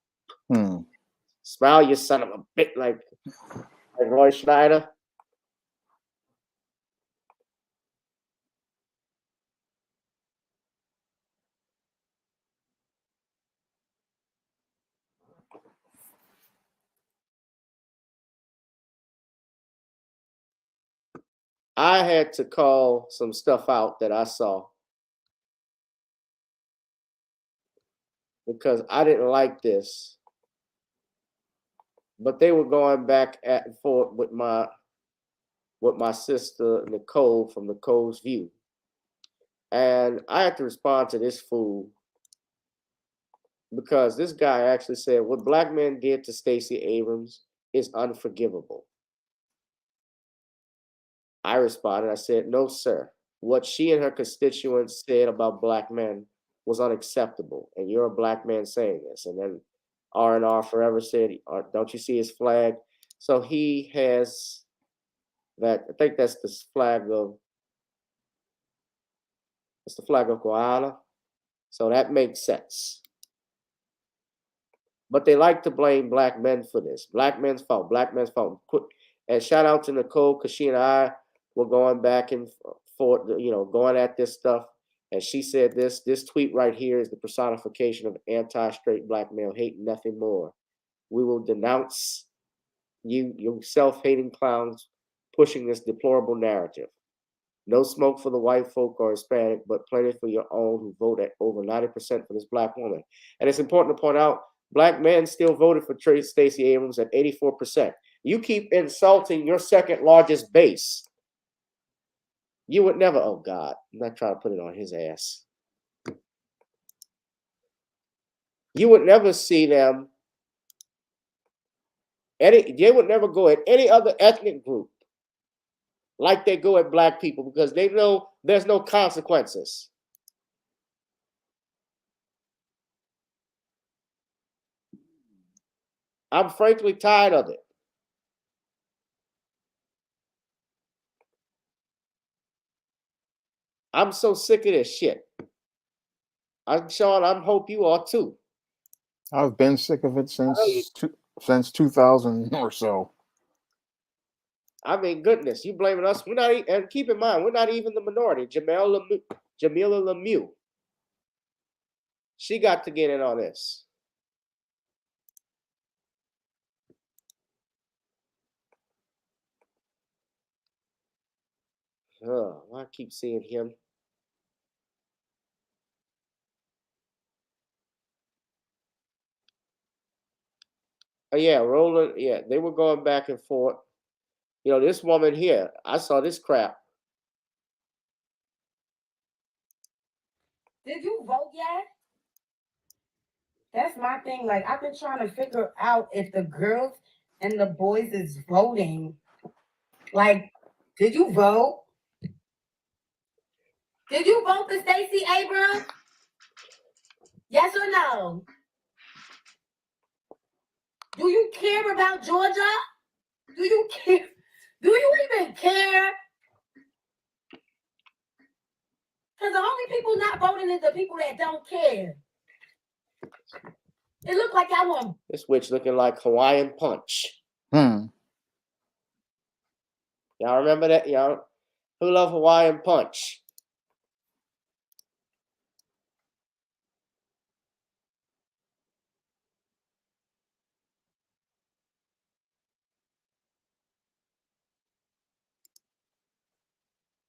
Smile, you son of a bitch, like Roy Schneider. I had to call some stuff out that I saw because I didn't like this. But they were going back and forth with my sister Nicole from Nicole's View. And I had to respond to this fool because this guy actually said what black men did to Stacey Abrams is unforgivable. I responded, I said, no, sir. What she and her constituents said about black men was unacceptable. And you're a black man saying this. And then R&R Forever said, don't you see his flag? So he has that, I think that's the flag of, it's the flag of Guyana. So that makes sense. But they like to blame black men for this. Black men's fault, black men's fault. And shout out to Nicole, because she and I were going back and forth, you know, going at this stuff. And she said this tweet right here is the personification of anti-straight black male hate, nothing more. We will denounce you self-hating clowns pushing this deplorable narrative. No smoke for the white folk or Hispanic, but plenty for your own who vote at over 90% for this black woman. And it's important to point out, black men still voted for Stacey Abrams at 84%. You keep insulting your second largest base. You would never, oh God, I'm not trying to put it on his ass. You would never see them, they would never go at any other ethnic group like they go at black people because they know there's no consequences. I'm frankly tired of it. I'm so sick of this shit. Sean, I hope you are too. I've been sick of it since 2000 or so. I mean, goodness, you blaming us. We're not, and keep in mind, we're not even the minority. Jamila Lemieux, she got to get in on this. Oh, I keep seeing him. Oh yeah, Roland. Yeah, they were going back and forth. You know, this woman here, I saw this crap. Did you vote yet? That's my thing. Like, I've been trying to figure out if the girls and the boys is voting. Like, did you vote? Did you vote for Stacey Abrams? Yes or no? Do you care about Georgia? Do you care? Do you even care? Because the only people not voting is the people that don't care. It looked like y'all want. This witch looking like Hawaiian Punch. Hmm. Y'all remember that? Y'all who love Hawaiian Punch?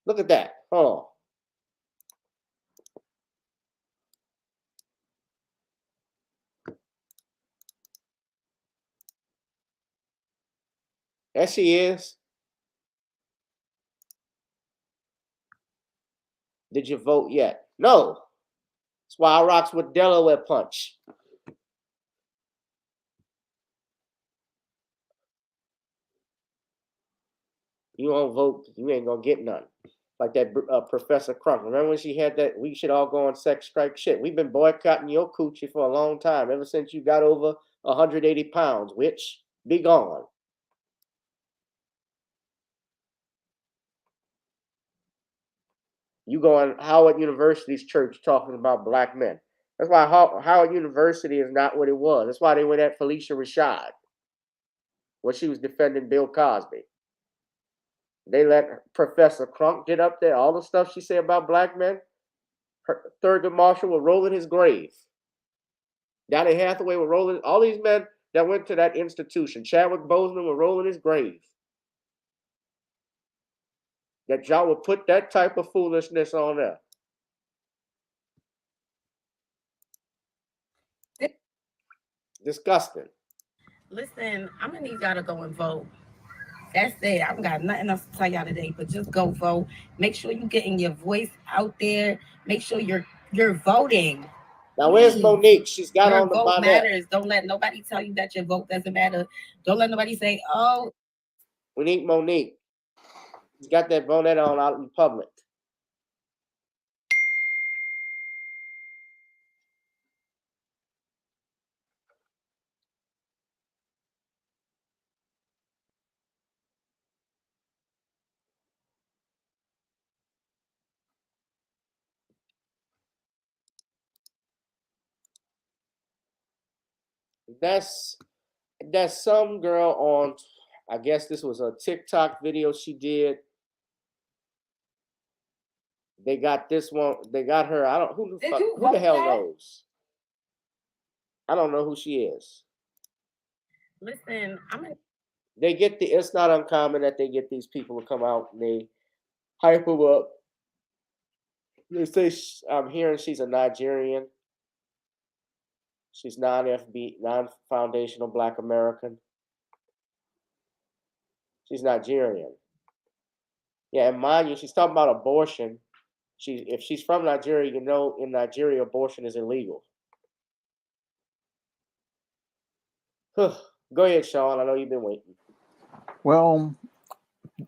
Look at that. Hold on. There she is. Did you vote yet? No. That's why I rocks with Delaware Punch. You won't vote, you ain't gonna get none. Like that Professor Crump. Remember when she had that, we should all go on sex strike shit? We've been boycotting your coochie for a long time, ever since you got over 180 pounds, witch. Be gone. You go on Howard University's church talking about black men. That's why Howard University is not what it was. That's why they went at Felicia Rashad when she was defending Bill Cosby. They let Professor Crump get up there. All the stuff she said about black men. Thurgood Marshall will roll in his grave. Donny Hathaway will roll in. All these men that went to that institution. Chadwick Boseman will roll in his grave. That y'all would put that type of foolishness on there. Disgusting. Listen, I'm gonna need y'all to go and vote. That's it. I've got nothing else to tell y'all today, but just go vote. Make sure you're getting your voice out there. Make sure you're voting. Now, where's Monique? She's got your on the vote bonnet. matters. Don't let nobody tell you that your vote doesn't matter. Don't let nobody say, "Oh, we need Monique." She's got that bonnet on out in public. That's some girl on, I guess this was a TikTok video she did. They got this one. They got her. I don't who the hell knows. I don't know who she is. Listen, They get it's not uncommon that they get these people to come out and they hype them up. They say I'm hearing she's a Nigerian. She's non-foundational Black American. She's Nigerian. Yeah, and mind you, she's talking about abortion. If she's from Nigeria, you know, in Nigeria, abortion is illegal. Go ahead, Sean. I know you've been waiting. Well,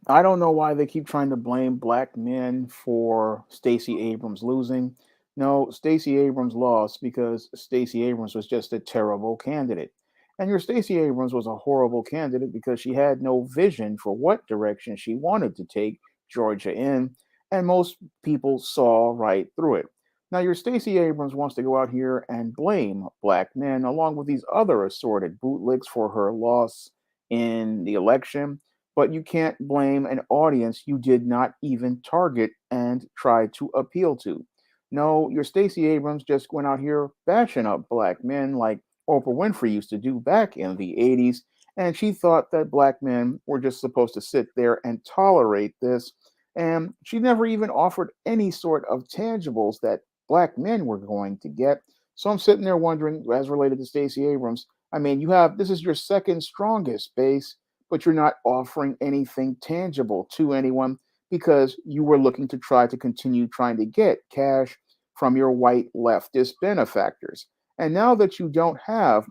I don't know why they keep trying to blame black men for Stacey Abrams losing. No, Stacey Abrams lost because Stacey Abrams was just a terrible candidate. And your Stacey Abrams was a horrible candidate because she had no vision for what direction she wanted to take Georgia in. and most people saw right through it. Now, your Stacey Abrams wants to go out here and blame black men, along with these other assorted bootlicks, for her loss in the election. But you can't blame an audience you did not even target and try to appeal to. No, your Stacey Abrams just went out here bashing up black men like Oprah Winfrey used to do back in the 80s. And she thought that black men were just supposed to sit there and tolerate this. And she never even offered any sort of tangibles that black men were going to get. So I'm sitting there wondering, as related to Stacey Abrams, I mean, you have this is your second strongest base, but you're not offering anything tangible to anyone because you were looking to try to continue trying to get cash from your white leftist benefactors. And now that you don't have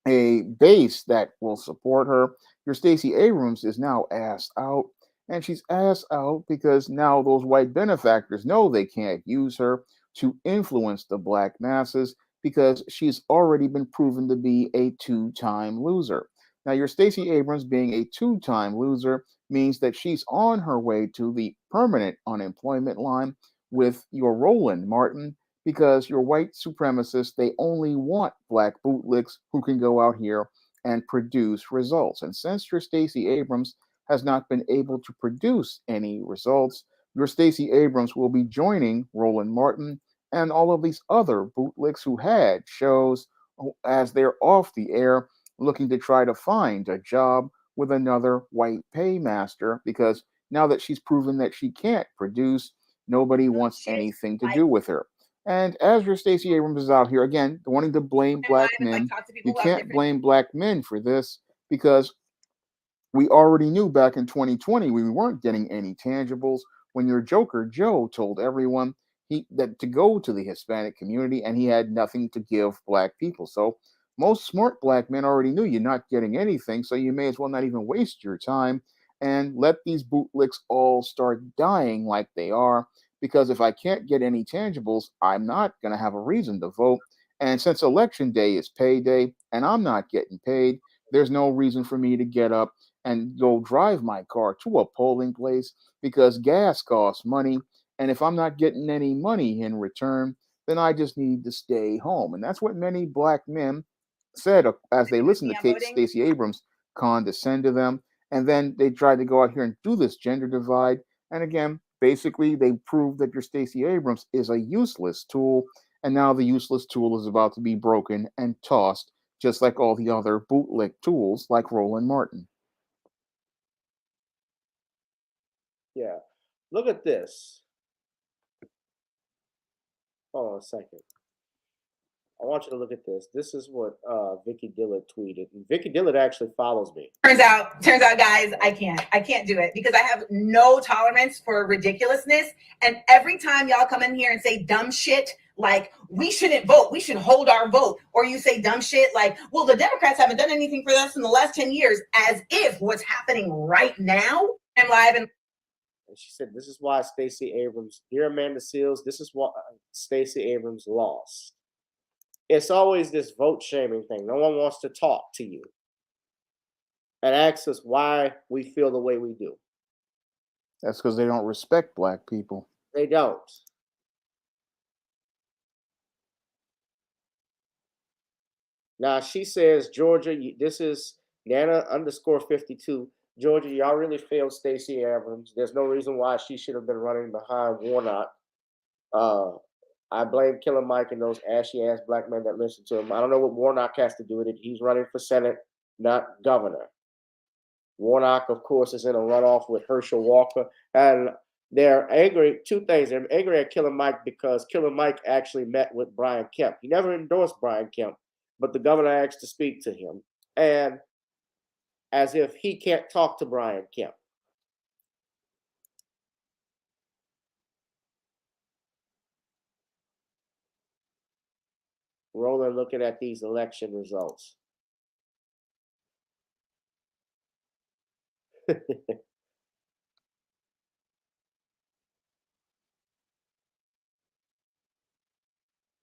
a base that will support her, your Stacey Abrams is now asked out. And she's asked out because now those white benefactors know they can't use her to influence the black masses because she's already been proven to be a two-time loser. Now, your Stacey Abrams being a two-time loser means that she's on her way to the permanent unemployment line with your Roland Martin, because your white supremacists, they only want black bootlicks who can go out here and produce results. And since your Stacey Abrams has not been able to produce any results, your Stacey Abrams will be joining Roland Martin and all of these other bootlicks who had shows as they're off the air looking to try to find a job with another white paymaster, because now that she's proven that she can't produce, nobody wants anything to do with her. And as your Stacey Abrams is out here again wanting to blame black men, you can't blame black men for this because we already knew back in 2020 we weren't getting any tangibles when your Joker Joe told everyone that to go to the Hispanic community and he had nothing to give black people. So most smart black men already knew you're not getting anything, so you may as well not even waste your time and let these bootlicks all start dying like they are. Because if I can't get any tangibles, I'm not going to have a reason to vote. And since election day is payday and I'm not getting paid, there's no reason for me to get up and go drive my car to a polling place because gas costs money. And if I'm not getting any money in return, then I just need to stay home. And that's what many black men said as they listened to Kate Stacey Abrams condescend to them. And then they tried to go out here and do this gender divide. And again, basically, they proved that your Stacey Abrams is a useless tool. And now the useless tool is about to be broken and tossed, just like all the other bootleg tools like Roland Martin. Yeah. Look at this. Hold on a second. I want you to look at this. This is what Vicky Dillard tweeted. And Vicky Dillard actually follows me. Turns out, guys, I can't do it because I have no tolerance for ridiculousness. And every time y'all come in here and say dumb shit, like we shouldn't vote, we should hold our vote, or you say dumb shit like, well, the Democrats haven't done anything for us in the last 10 years, as if what's happening right now. I'm live and she said, this is why Stacey Abrams, dear Amanda Seals, this is why Stacey Abrams lost. It's always this vote shaming thing. No one wants to talk to you and ask us why we feel the way we do. That's because they don't respect black people. They don't. Now, she says, Georgia, this is Nana _52. Georgia, y'all really failed Stacey Abrams. There's no reason why she should have been running behind Warnock. I blame Killer Mike and those ashy-ass black men that listen to him. I don't know what Warnock has to do with it. He's running for Senate, not governor. Warnock, of course, is in a runoff with Herschel Walker. And they're angry, two things. They're angry at Killer Mike because Killer Mike actually met with Brian Kemp. He never endorsed Brian Kemp, but the governor asked to speak to him. And as if he can't talk to Brian Kemp. Roland looking at these election results.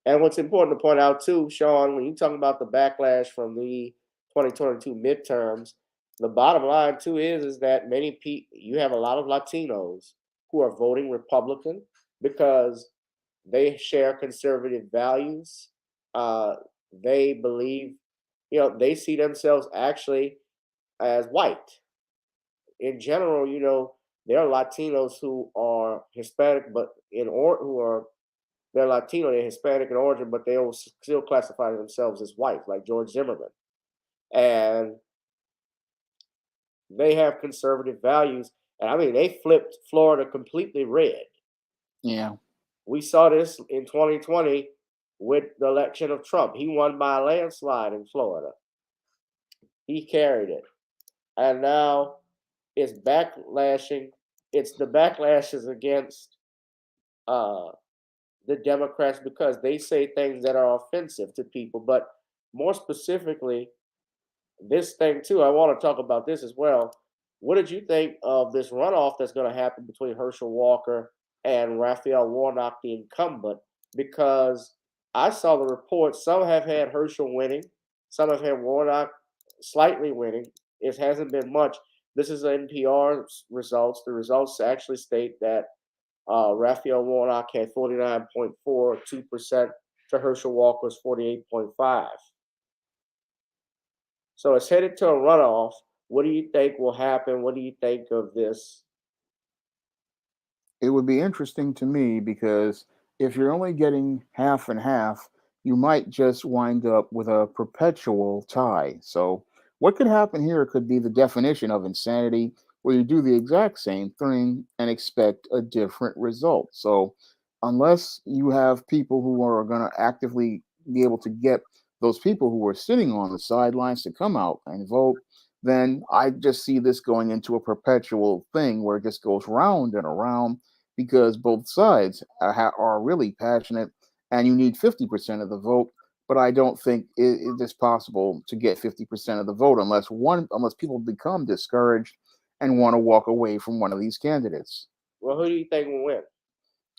And what's important to point out too, Shawn, when you talk about the backlash from the 2022 midterms, the bottom line too is that many people, you have a lot of Latinos who are voting Republican because they share conservative values. They believe, they see themselves actually as white. In general, there are Latinos who are Hispanic, but they're Latino, they're Hispanic in origin, but they still classify themselves as white, like George Zimmerman. And they have conservative values. And I mean, they flipped Florida completely red. Yeah. We saw this in 2020 with the election of Trump. He won by a landslide in Florida. He carried it. And now it's backlashing. It's the backlashes against the Democrats because they say things that are offensive to people. But more specifically, this thing too, I want to talk about this as well. What did you think of this runoff that's going to happen between Herschel Walker and Raphael Warnock, the incumbent? Because I saw the reports. Some have had Herschel winning. Some have had Warnock slightly winning. It hasn't been much. This is NPR results. The results actually state that Raphael Warnock had 49.42% to Herschel Walker's 48.5%. So it's headed to a runoff. What do you think will happen? What do you think of this? It would be interesting to me because if you're only getting half and half, you might just wind up with a perpetual tie. So, what could happen here could be the definition of insanity, where you do the exact same thing and expect a different result. So, unless you have people who are going to actively be able to get those people who are sitting on the sidelines to come out and vote, then I just see this going into a perpetual thing where it just goes round and around because both sides are really passionate and you need 50% of the vote. But I don't think it is possible to get 50% of the vote unless people become discouraged and want to walk away from one of these candidates. Well, who do you think will win?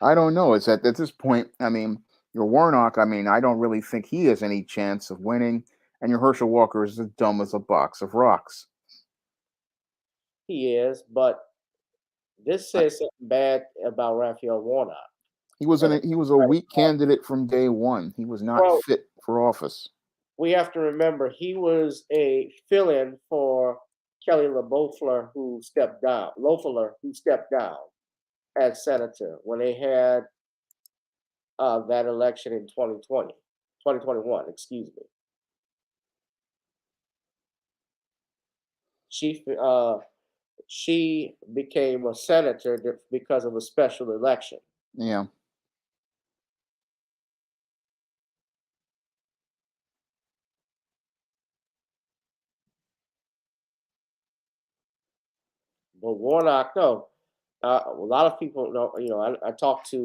I don't know. It's at this point, I mean, your Warnock, I mean, I don't really think he has any chance of winning. And your Herschel Walker is as dumb as a box of rocks. He is, but this says something bad about Raphael Warnock. He was a weak candidate from day one. He was not fit for office. We have to remember he was a fill-in for Kelly Loeffler, who stepped down as senator when they had that election in 2021, excuse me. She became a senator because of a special election. Yeah. But Warnock, no. A lot of people know, I haven't talked to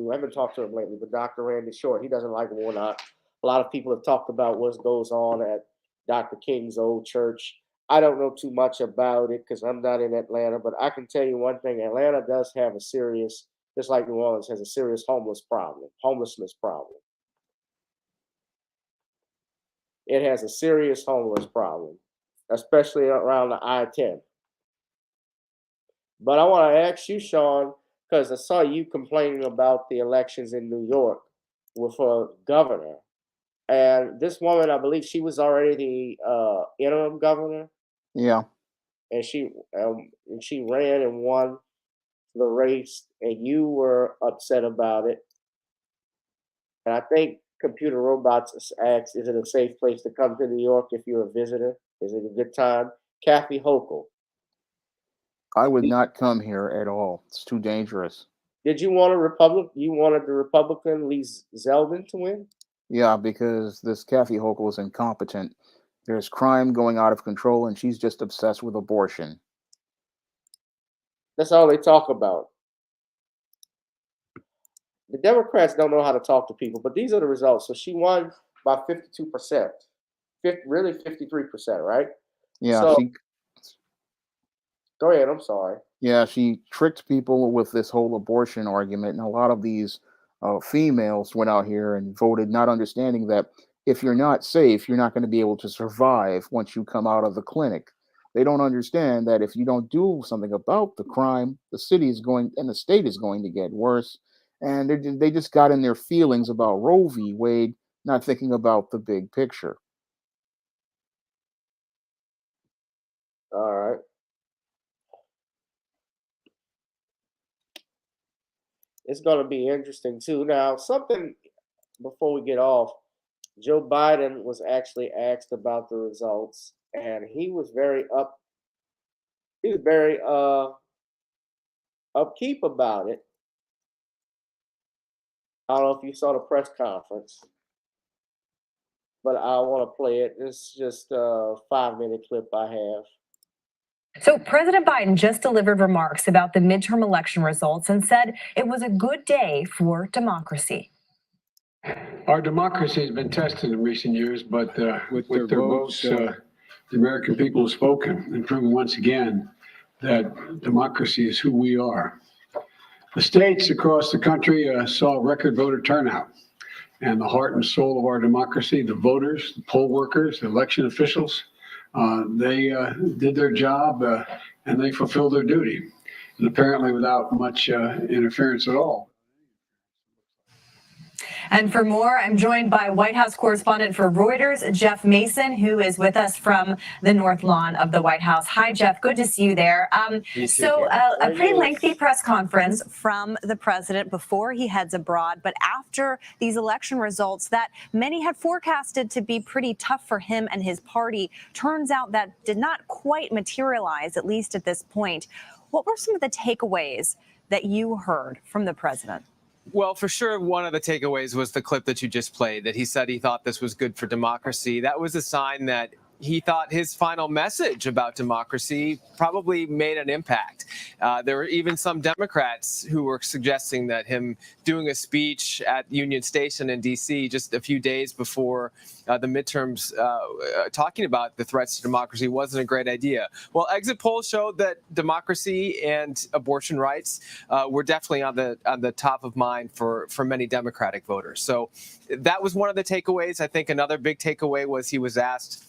him lately, but Dr. Randy Short, he doesn't like Warnock. A lot of people have talked about what goes on at Dr. King's old church. I don't know too much about it because I'm not in Atlanta, but I can tell you one thing. Atlanta does have a serious, just like New Orleans, has a serious homelessness problem. It has a serious homeless problem, especially around the I-10. But I want to ask you, Shawn, because I saw you complaining about the elections in New York with a governor. And this woman, I believe she was already the interim governor. Yeah. And she ran and won the race, and you were upset about it. And I think Computer Robots asked, is it a safe place to come to New York if you're a visitor? Is it a good time? Kathy Hochul. I would not come here at all. It's too dangerous. Did you want a Republican? You wanted the Republican Lee Zeldin to win? Yeah, because this Kathy Hochul is incompetent. There's crime going out of control, and she's just obsessed with abortion. That's all they talk about. The Democrats don't know how to talk to people, but these are the results. So she won by 52%, really 53%, right? Yeah, so, go ahead. I'm sorry. Yeah, she tricked people with this whole abortion argument, and a lot of these females went out here and voted, not understanding that if you're not safe, you're not going to be able to survive once you come out of the clinic. They don't understand that if you don't do something about the crime, the city is going and the state is going to get worse. And they just got in their feelings about Roe v. Wade, not thinking about the big picture. All right. It's going to be interesting too. Now, something before we get off, Joe Biden was actually asked about the results, and he was very upkeep about it. I don't know if you saw the press conference, but I want to play it. It's just a 5-minute clip I have. So President Biden just delivered remarks about the midterm election results and said it was a good day for democracy. Our democracy has been tested in recent years, but with their votes, the American people have spoken and proven once again that democracy is who we are. The states across the country saw record voter turnout, and the heart and soul of our democracy, the voters, the poll workers, the election officials, they did their job and they fulfilled their duty, and apparently without much interference at all. And for more, I'm joined by White House correspondent for Reuters, Jeff Mason, who is with us from the North Lawn of the White House. Hi, Jeff. Good to see you there. So a pretty lengthy press conference from the president before he heads abroad, but after these election results that many had forecasted to be pretty tough for him and his party, turns out that did not quite materialize, at least at this point. What were some of the takeaways that you heard from the president? Well, for sure, one of the takeaways was the clip that you just played, that he said he thought this was good for democracy. That was a sign that he thought his final message about democracy probably made an impact. There were even some Democrats who were suggesting that him doing a speech at Union Station in D.C. just a few days before the midterms, talking about the threats to democracy wasn't a great idea. Well, exit polls showed that democracy and abortion rights were definitely on the top of mind for many Democratic voters. So that was one of the takeaways. I think another big takeaway was he was asked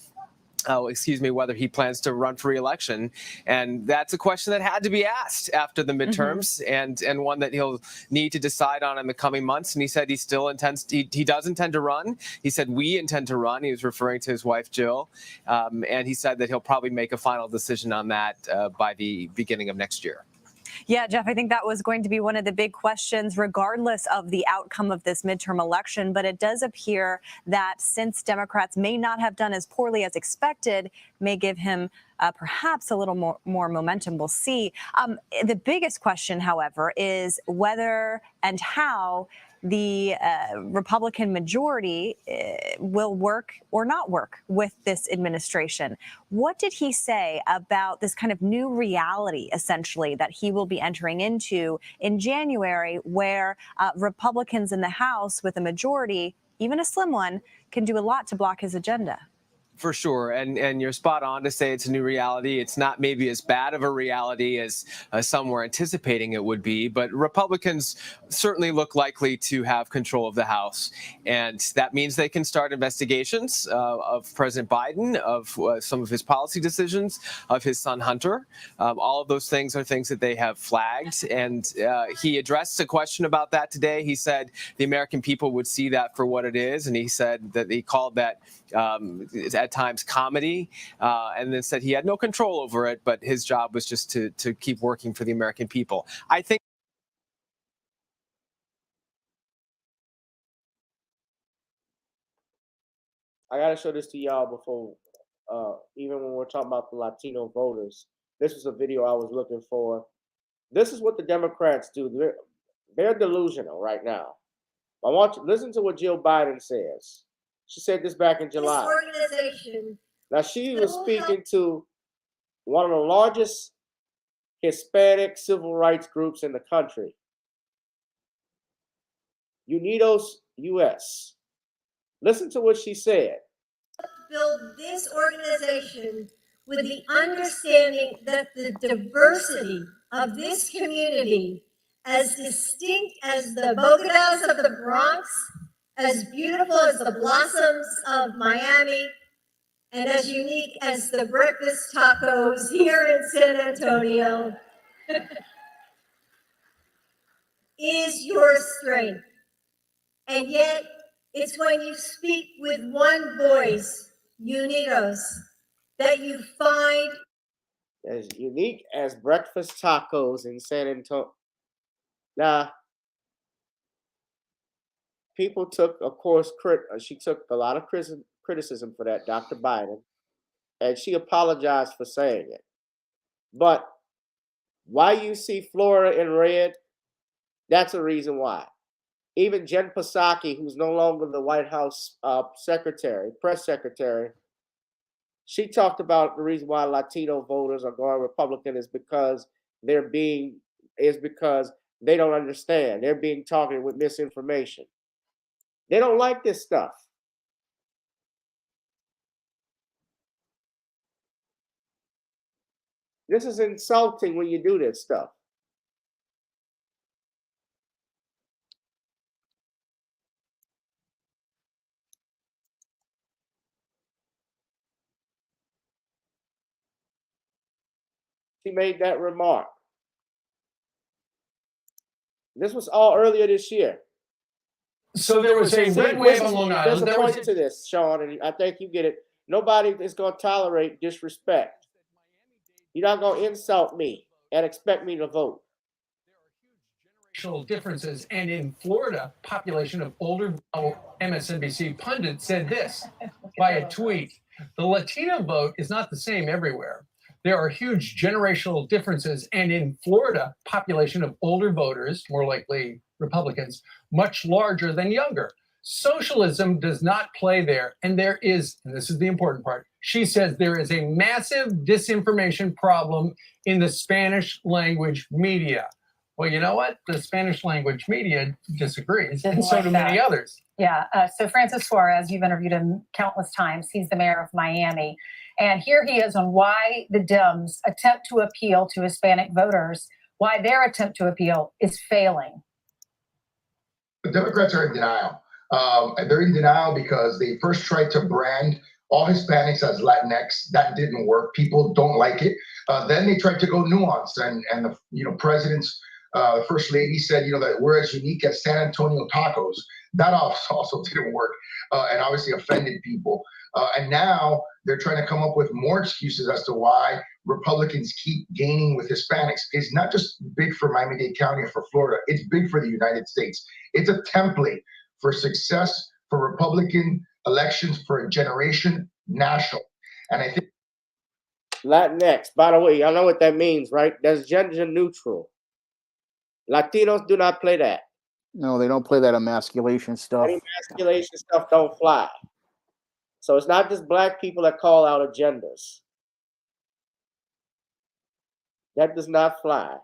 whether he plans to run for re-election. And that's a question that had to be asked after the midterms and one that he'll need to decide on in the coming months. And he said he still intends, he does intend to run. He said, we intend to run. He was referring to his wife, Jill. And he said that he'll probably make a final decision on that by the beginning of next year. Yeah, Jeff, I think that was going to be one of the big questions, regardless of the outcome of this midterm election. But it does appear that since Democrats may not have done as poorly as expected, may give him perhaps a little more momentum. We'll see. The biggest question, however, is whether and how the Republican majority will work or not work with this administration. What did he say about this kind of new reality, essentially, that he will be entering into in January, where Republicans in the House with a majority, even a slim one, can do a lot to block his agenda? For sure. And you're spot on to say it's a new reality. It's not maybe as bad of a reality as some were anticipating it would be, but Republicans certainly look likely to have control of the House. And that means they can start investigations of President Biden, of some of his policy decisions, of his son Hunter. All of those things are things that they have flagged. And he addressed a question about that today. He said the American people would see that for what it is. And he said that he called that at times comedy, and then said he had no control over it, but his job was just to keep working for the American people. I think I got to show this to y'all before, even when we're talking about the Latino voters. This was a video I was looking for. This is what the Democrats do. They're delusional right now. I want you to listen to what Jill Biden says. She said this back in July. This organization. Now, she was speaking to one of the largest Hispanic civil rights groups in the country, Unidos US. Listen to what she said. Build this organization with the understanding that the diversity of this community, as distinct as the Bogotas of the Bronx, as beautiful as the blossoms of Miami, and as unique as the breakfast tacos here in San Antonio is your strength. And yet, it's when you speak with one voice, unidos, that you find As unique as breakfast tacos in San Antonio. Now, people took, of course, she took a lot of criticism for that, Dr. Biden, and she apologized for saying it. But why you see Florida in red, that's a reason why. Even Jen Psaki, who's no longer the White House press secretary, she talked about the reason why Latino voters are going Republican is because they don't understand. They're being targeted with misinformation. They don't like this stuff. This is insulting when you do this stuff. She made that remark. This was all earlier this year. So there was a red wave on Long Island. There's a point to this, Sean, and I think you get it. Nobody is going to tolerate disrespect. You're not going to insult me and expect me to vote. Differences, and in Florida, population of older MSNBC pundit said this by a tweet: the Latino vote is not the same everywhere. There are huge generational differences, and in Florida, population of older voters, more likely Republicans, much larger than younger. Socialism does not play there, and there is, and this is the important part, she says there is a massive disinformation problem in the Spanish language media. Well, you know what? The Spanish language media disagrees, and so do many others. Yeah. So Francis Suarez, you've interviewed him countless times. He's the mayor of Miami. And here he is on why the Dems attempt to appeal to Hispanic voters, why their attempt to appeal is failing. The Democrats are in denial. They're in denial because they first tried to brand all Hispanics as Latinx. That didn't work. People don't like it. Then they tried to go nuance, and the president's First Lady said, that we're as unique as San Antonio tacos. That also didn't work, and obviously offended people. And now they're trying to come up with more excuses as to why Republicans keep gaining with Hispanics. It's not just big for Miami-Dade County or for Florida. It's big for the United States. It's a template for success for Republican elections for a generation national. And I think Latinx, by the way, y'all know what that means, right? That's gender neutral. Latinos do not play that. No, they don't play that emasculation stuff. Any emasculation stuff don't fly. So it's not just black people that call out agendas. That does not fly.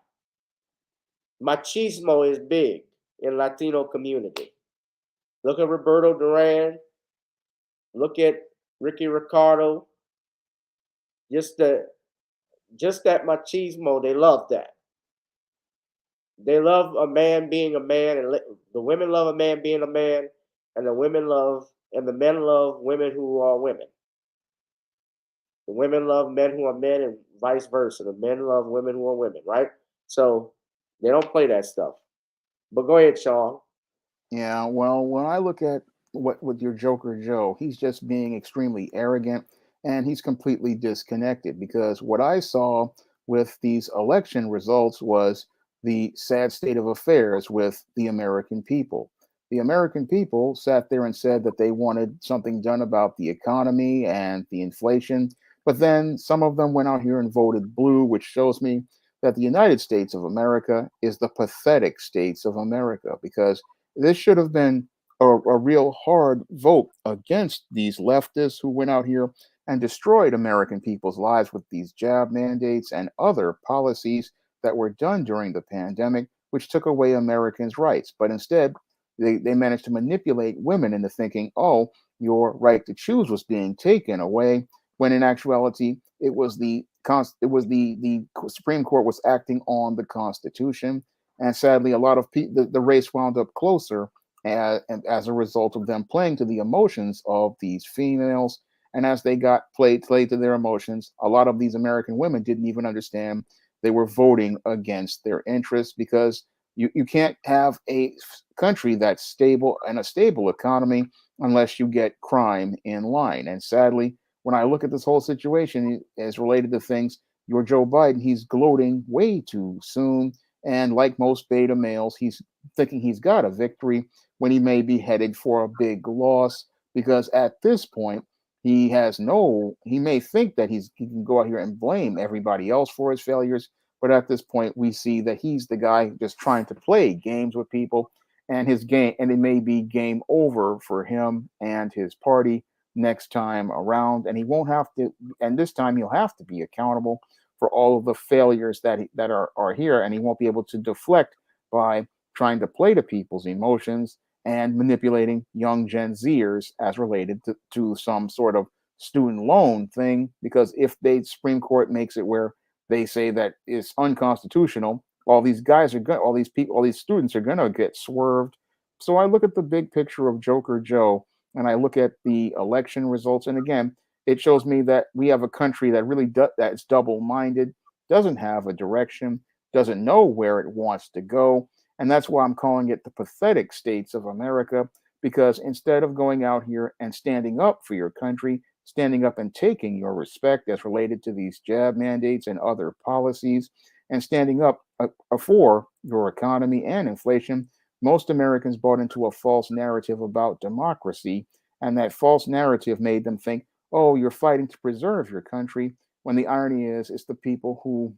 Machismo is big in Latino community. Look at Roberto Duran. Look at Ricky Ricardo. Just that machismo, they love that. They love a man being a man, and the women love a man being a man, and the men love women who are women. The women love men who are men, and vice versa. The men love women who are women, right? So they don't play that stuff. But go ahead, Sean. Yeah, well, when I look at what with your Joker Joe, he's just being extremely arrogant, and he's completely disconnected, because what I saw with these election results was the sad state of affairs with the American people. The American people sat there and said that they wanted something done about the economy and the inflation, but then some of them went out here and voted blue, which shows me that the United States of America is the pathetic states of America, because this should have been a real hard vote against these leftists who went out here and destroyed American people's lives with these jab mandates and other policies that were done during the pandemic, which took away Americans' rights. But instead, they managed to manipulate women into thinking, oh, your right to choose was being taken away, when in actuality, it was the Supreme Court was acting on the Constitution. And sadly, a lot of people, the race wound up closer as a result of them playing to the emotions of these females And as they got played to their emotions, a lot of these American women didn't even understand they were voting against their interests, because you can't have a country that's stable and a stable economy unless you get crime in line. And sadly, when I look at this whole situation as related to things, your Joe Biden, he's gloating way too soon. And like most beta males, he's thinking he's got a victory when he may be headed for a big loss, because at this point, he may think that he can go out here and blame everybody else for his failures. But at this point, we see that he's the guy just trying to play games with people, and it may be game over for him and his party next time around. And he won't have to, and this time he'll have to be accountable for all of the failures that are here, and he won't be able to deflect by trying to play to people's emotions and manipulating young Gen Zers as related to some sort of student loan thing. Because if the Supreme Court makes it where they say that it's unconstitutional, all these students are gonna get swerved. So I look at the big picture of Joker Joe, and I look at the election results, and again, it shows me that we have a country that really that's double-minded, doesn't have a direction, doesn't know where it wants to go. And that's why I'm calling it the pathetic states of America, because instead of going out here and standing up for your country, standing up and taking your respect as related to these jab mandates and other policies, and standing up for your economy and inflation, most Americans bought into a false narrative about democracy. And that false narrative made them think, oh, you're fighting to preserve your country, when the irony is it's the people who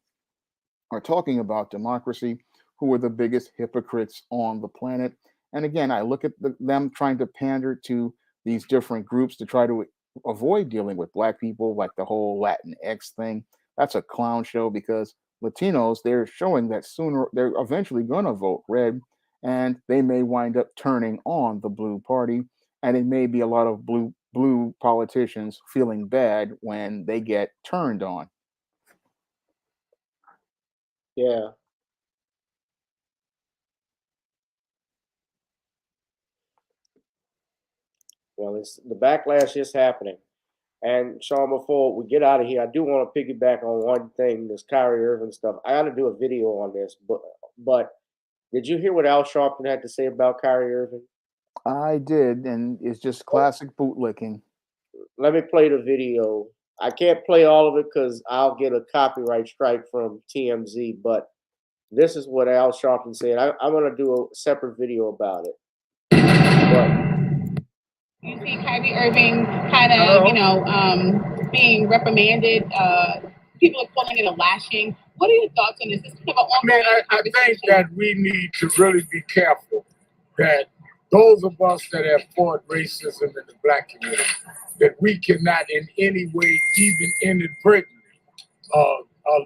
are talking about democracy who are the biggest hypocrites on the planet. And again, I look at them trying to pander to these different groups to try to avoid dealing with Black people, like the whole Latinx thing. That's a clown show, because Latinos, they're showing that they're eventually going to vote red, and they may wind up turning on the blue party. And it may be a lot of blue politicians feeling bad when they get turned on. Yeah. Well, it's the backlash is happening. And Sean, before we get out of here, I do want to piggyback on one thing, this Kyrie Irving stuff. I got to do a video on this, but did you hear what Al Sharpton had to say about Kyrie Irving? I did, and it's just classic bootlicking. Let me play the video. I can't play all of it because I'll get a copyright strike from TMZ, but this is what Al Sharpton said. I'm going to do a separate video about it. You see Kyrie Irving kind of, being reprimanded. People are calling it a lashing. What are your thoughts on this? This is kind of I think that we need to really be careful that those of us that have fought racism in the Black community, that we cannot in any way, even inadvertently,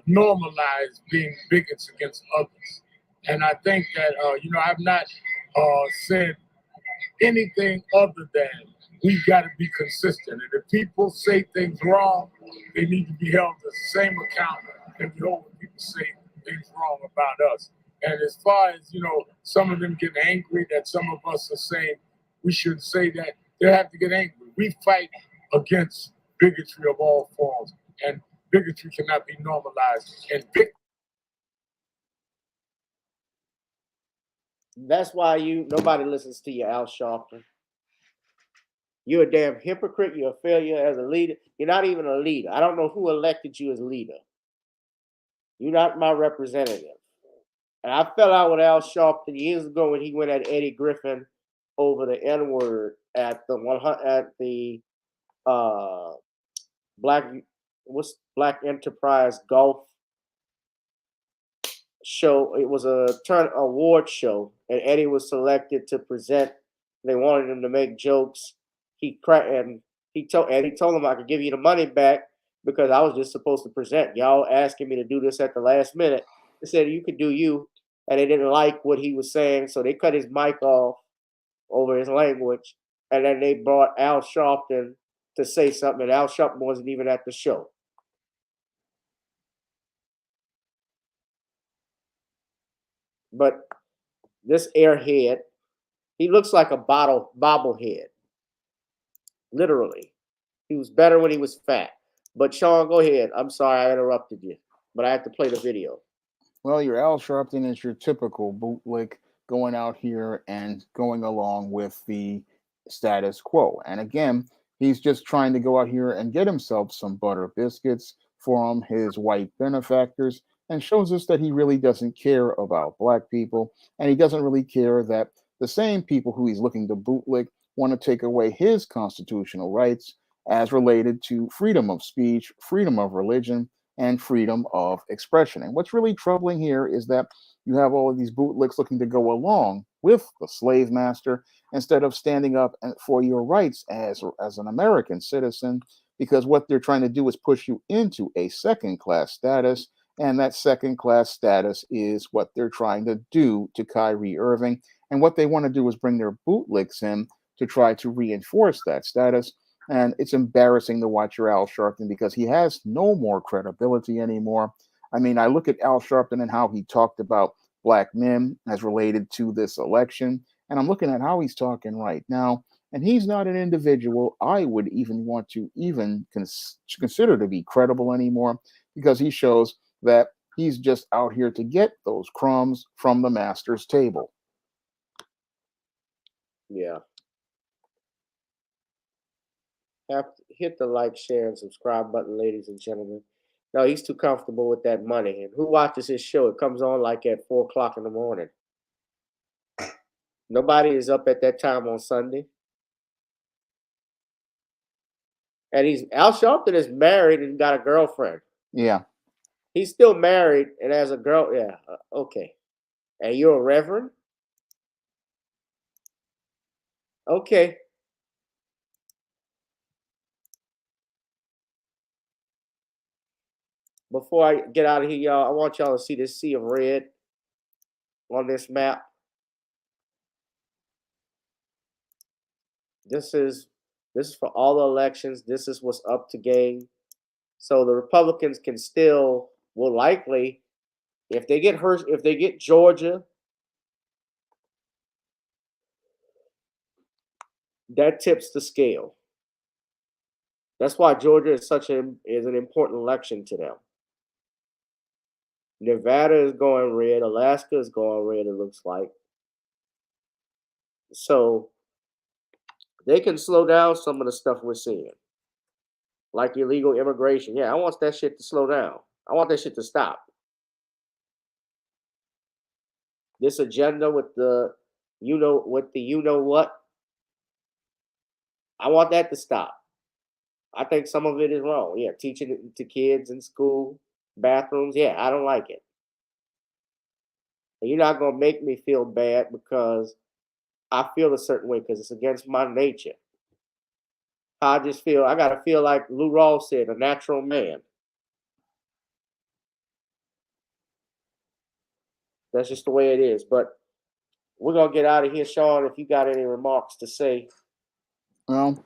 normalize being bigots against others. And I think that, I've not said anything other than we've got to be consistent. And if people say things wrong, they need to be held to the same account that we hold when people say things wrong about us. And as far as, some of them get angry that some of us are saying we shouldn't say that, they have to get angry. We fight against bigotry of all forms, and bigotry cannot be normalized. And that's why nobody listens to you, Al Sharpton. You're a damn hypocrite. You're a failure as a leader. You're not even a leader. I don't know who elected you as leader. You're not my representative. And I fell out with Al Sharpton years ago when he went at Eddie Griffin over the N-word at the Black Enterprise Golf show. It was a award show, and Eddie was selected to present. They wanted him to make jokes. He told him I could give you the money back because I was just supposed to present. Y'all asking me to do this at the last minute. They said you could do you, and they didn't like what he was saying, so they cut his mic off over his language, and then they brought Al Sharpton to say something, and Al Sharpton wasn't even at the show. But this airhead, he looks like a bobblehead, literally. He was better when he was fat. But Shawn, go ahead. I'm sorry I interrupted you, but I have to play the video. Well, your Al Sharpton is your typical bootlick going out here and going along with the status quo. And again, he's just trying to go out here and get himself some butter biscuits from his white benefactors and shows us that he really doesn't care about black people. And he doesn't really care that the same people who he's looking to bootlick want to take away his constitutional rights as related to freedom of speech, freedom of religion, and freedom of expression. And what's really troubling here is that you have all of these bootlicks looking to go along with the slave master instead of standing up for your rights as an American citizen, because what they're trying to do is push you into a second class status. And that second class status is what they're trying to do to Kyrie Irving. And what they want to do is bring their bootlicks in to try to reinforce that status. And it's embarrassing to watch your Al Sharpton because he has no more credibility anymore. I mean, I look at Al Sharpton and how he talked about black men as related to this election, and I'm looking at how he's talking right now, and he's not an individual I would even want to consider to be credible anymore, because he shows that he's just out here to get those crumbs from the master's table. Yeah. Have to hit the like, share, and subscribe button, ladies and gentlemen. No, he's too comfortable with that money. And who watches his show? It comes on like at 4 o'clock in the morning. Nobody is up at that time on Sunday. And Al Sharpton is married and got a girlfriend. Yeah. He's still married and has a girl. Yeah, okay. And you're a reverend? Okay. Before I get out of here, y'all, I want y'all to see this sea of red on this map. This is for all the elections. This is what's up to game. So the Republicans will likely, if they get Georgia, that tips the scale. That's why Georgia is an important election to them. Nevada is going red. Alaska is going red, it looks like. So they can slow down some of the stuff we're seeing, like illegal immigration. Yeah, I want that shit to slow down. I want that shit to stop. This agenda with the you know what, I want that to stop. I think some of it is wrong. Yeah, teaching it to kids in school, bathrooms. Yeah, I don't like it. And you're not going to make me feel bad because I feel a certain way because it's against my nature. I just feel, I got to feel like Lou Rawls said, a natural man. That's just the way it is. But we're going to get out of here, Shawn, if you got any remarks to say. Well,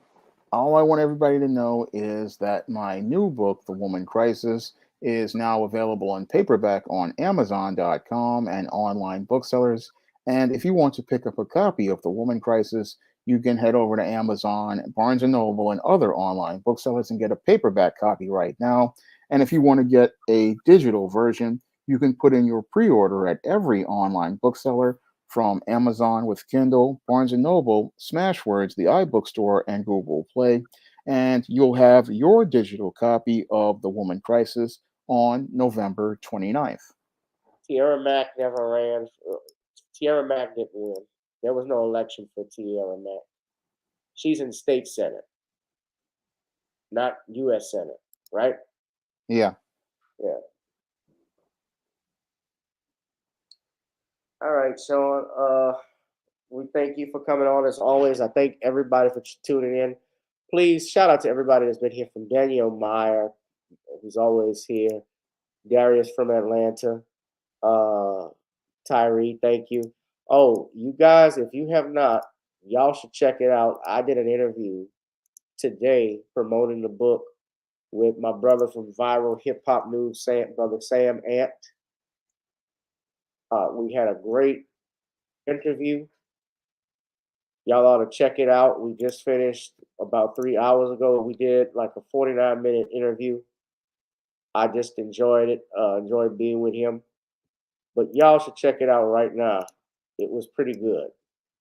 all I want everybody to know is that my new book, The Woman Crisis, is now available in paperback on Amazon.com and online booksellers. And if you want to pick up a copy of The Woman Crisis, you can head over to Amazon, Barnes & Noble, and other online booksellers and get a paperback copy right now. And if you want to get a digital version, you can put in your pre-order at every online bookseller from Amazon with Kindle, Barnes & Noble, Smashwords, the iBookstore, and Google Play. And you'll have your digital copy of The Woman Crisis on November 29th. Tierra Mack never ran. Tierra Mack didn't win. There was no election for Tierra Mack. She's in state senate, not U.S. Senate, right? Yeah. Yeah. All right, Shawn. We thank you for coming on as always. I thank everybody for tuning in. Please shout out to everybody that's been here, from Danielle Meyer, who's always here, Darius from Atlanta, Tyree, thank you. Oh, you guys, if you have not, y'all should check it out. I did an interview today promoting the book with my brother from Viral Hip Hop News, brother Sam Ant. We had a great interview. Y'all ought to check it out. We just finished about 3 hours ago. We did like a 49-minute interview. I just enjoyed it, enjoyed being with him. But y'all should check it out right now. It was pretty good.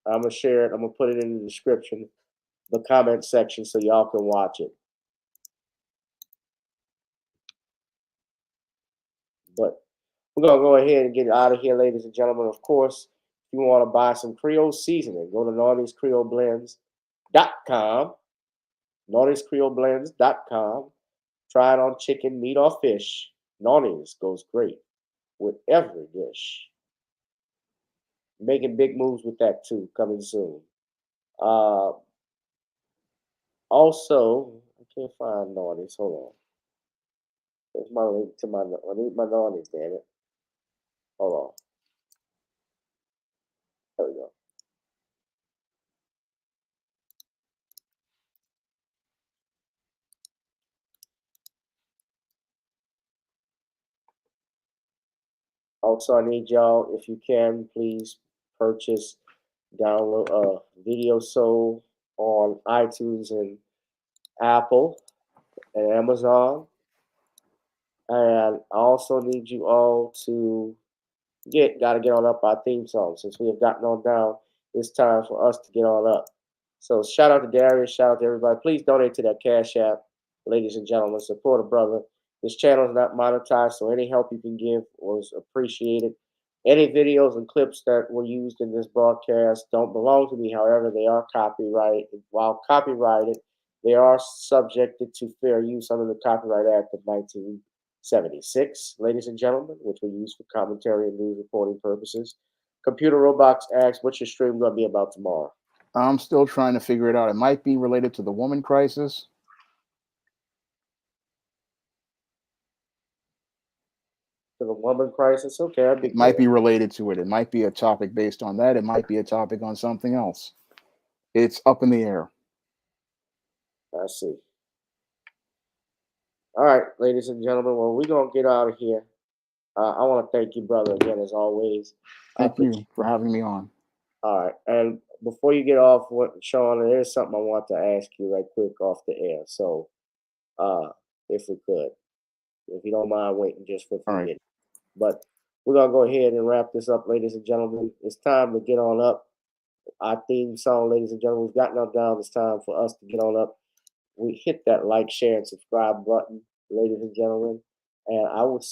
I'm going to share it. I'm going to put it in the description, the comment section, so y'all can watch it. But we're going to go ahead and get out of here, ladies and gentlemen. Of course, if you want to buy some Creole seasoning, go to Naughty'sCreoleBlends.com. Naughty'sCreoleBlends.com. Try it on chicken, meat, or fish. Naughty's goes great with every dish. Making big moves with that too, coming soon. Also, I can't find Naughty's. Hold on. There's my link to I need my Naughty's, damn it. Hold on. There we go. Also, I need y'all, if you can, please purchase, download Video Soul on iTunes and Apple and Amazon. And I also need you all to gotta get on up our theme song. Since we have gotten on down, it's time for us to get on up. So shout out to Darius, shout out to everybody. Please donate to that Cash App, ladies and gentlemen. Support a brother. This channel is not monetized, so any help you can give was appreciated. Any videos and clips that were used in this broadcast don't belong to me. However, they are copyrighted. While copyrighted, they are subjected to fair use under the Copyright Act of 1976, ladies and gentlemen, which we use for commentary and news reporting purposes. Computer Robots asks, what's your stream going to be about tomorrow? I'm still trying to figure it out. It might be related to the woman crisis. To the woman crisis? Okay. It might be related to it. It might be a topic based on that. It might be a topic on something else. It's up in the air. I see. All right, ladies and gentlemen. Well, we're going to get out of here. I want to thank you, brother, again, as always. Thank you for having me on. All right. And before you get off, Shawn, there's something I want to ask you right quick off the air. So, if we could, if you don't mind waiting just for a minute. But we're going to go ahead and wrap this up, ladies and gentlemen. It's time to get on up. Our theme song, ladies and gentlemen, we've gotten up down. It's time for us to get on up. We hit that like, share, and subscribe button, ladies and gentlemen. And I would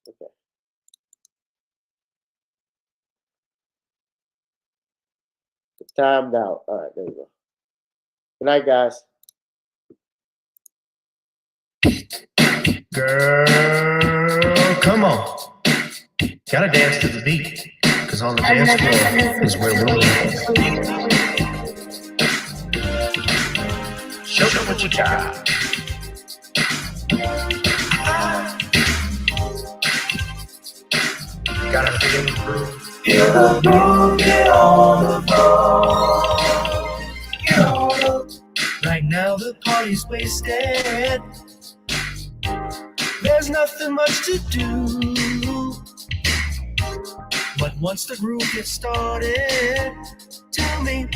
okay. It's timed out. All right, there we go. Good night, guys. Girl, come on. Gotta dance to the beat, cause on the dance floor is where we'll be. Show me what you got. Gotta feel the groove. Feel the groove, get on the floor. Get on up. Right now the party's wasted. There's nothing much to do. But once the groove gets started, tell me,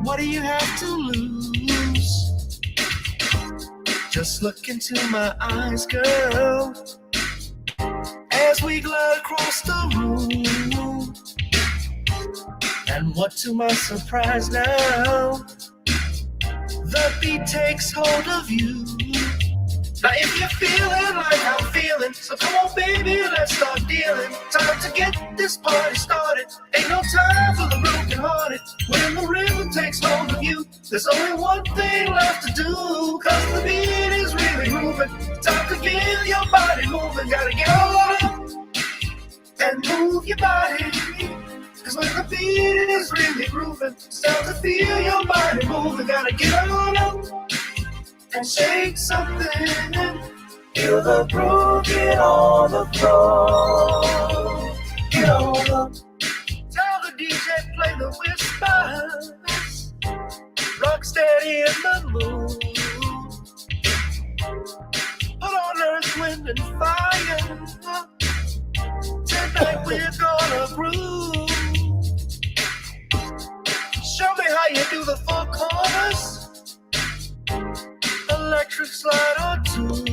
what do you have to lose? Just look into my eyes, girl, as we glide across the room. And what to my surprise now, the beat takes hold of you. Now if you're feeling like I'm feeling, so come on baby, let's start dealing. Time to get this party started. Ain't no time for the broken hearted. When the rhythm takes hold of you, there's only one thing left to do. Cause body moving, gotta get on up and move your body. Cause when the beat is really grooving, start to feel your body moving, gotta get on up and shake something. Feel the groove, get on the floor. Get on up. Tell the DJ play the whispers. Rock steady in the mood. Put on Earth, Wind, and Fire. Tonight we're gonna groove. Show me how you do the four corners. Electric slide or two.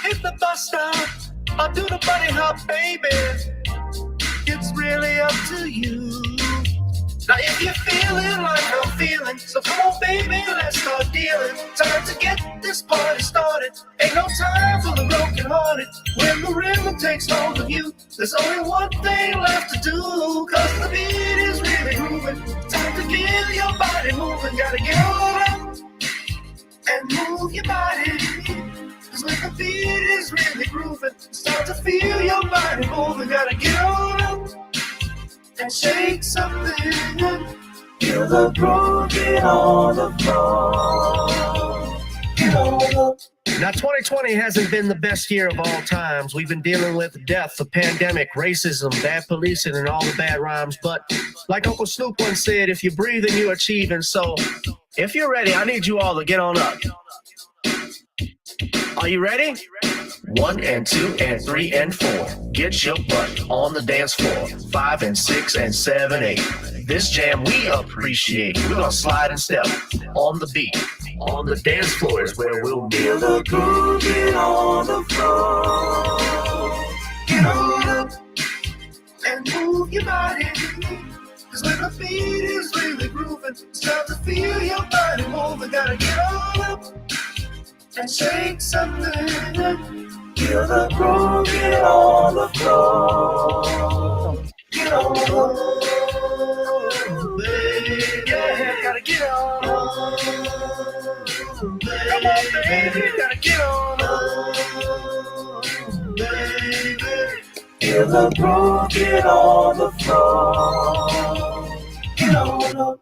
Hit the bus stop. I'll do the bunny hop, baby. It's really up to you. Now if you're feeling like I'm feeling, so come on baby, let's start dealing. Time to get this party started. Ain't no time for the broken hearted. When the rhythm takes hold of you, there's only one thing left to do. Cause the beat is really grooving. Time to get your body moving. Gotta get on up and move your body. Cause when the beat is really grooving, start to feel your body moving. Gotta get on up and shake something. Feel the groove, get on the floor. Get on up. Now 2020 hasn't been the best year of all times. We've been dealing with death, a pandemic, racism, bad policing, and all the bad rhymes. But like Uncle Snoop once said, if you're breathing, you're achieving. So if you're ready, I need you all to get on up. Are you ready? 1 and 2 and 3 and 4. Get your butt on the dance floor. 5 and 6 and 7, 8. This jam we appreciate. We're gonna slide and step on the beat. On the dance floor is where we'll be. Feel the groove, get on the floor. Get on up and move your body. Cause when the beat is really grooving, start to feel your body moving. Gotta get on up and shake something. Feel the groove, get on the floor. Get on the floor, baby. Yeah, gotta get on. Come on, baby, gotta get on. Baby. Feel the groove, get on the floor. Get on up.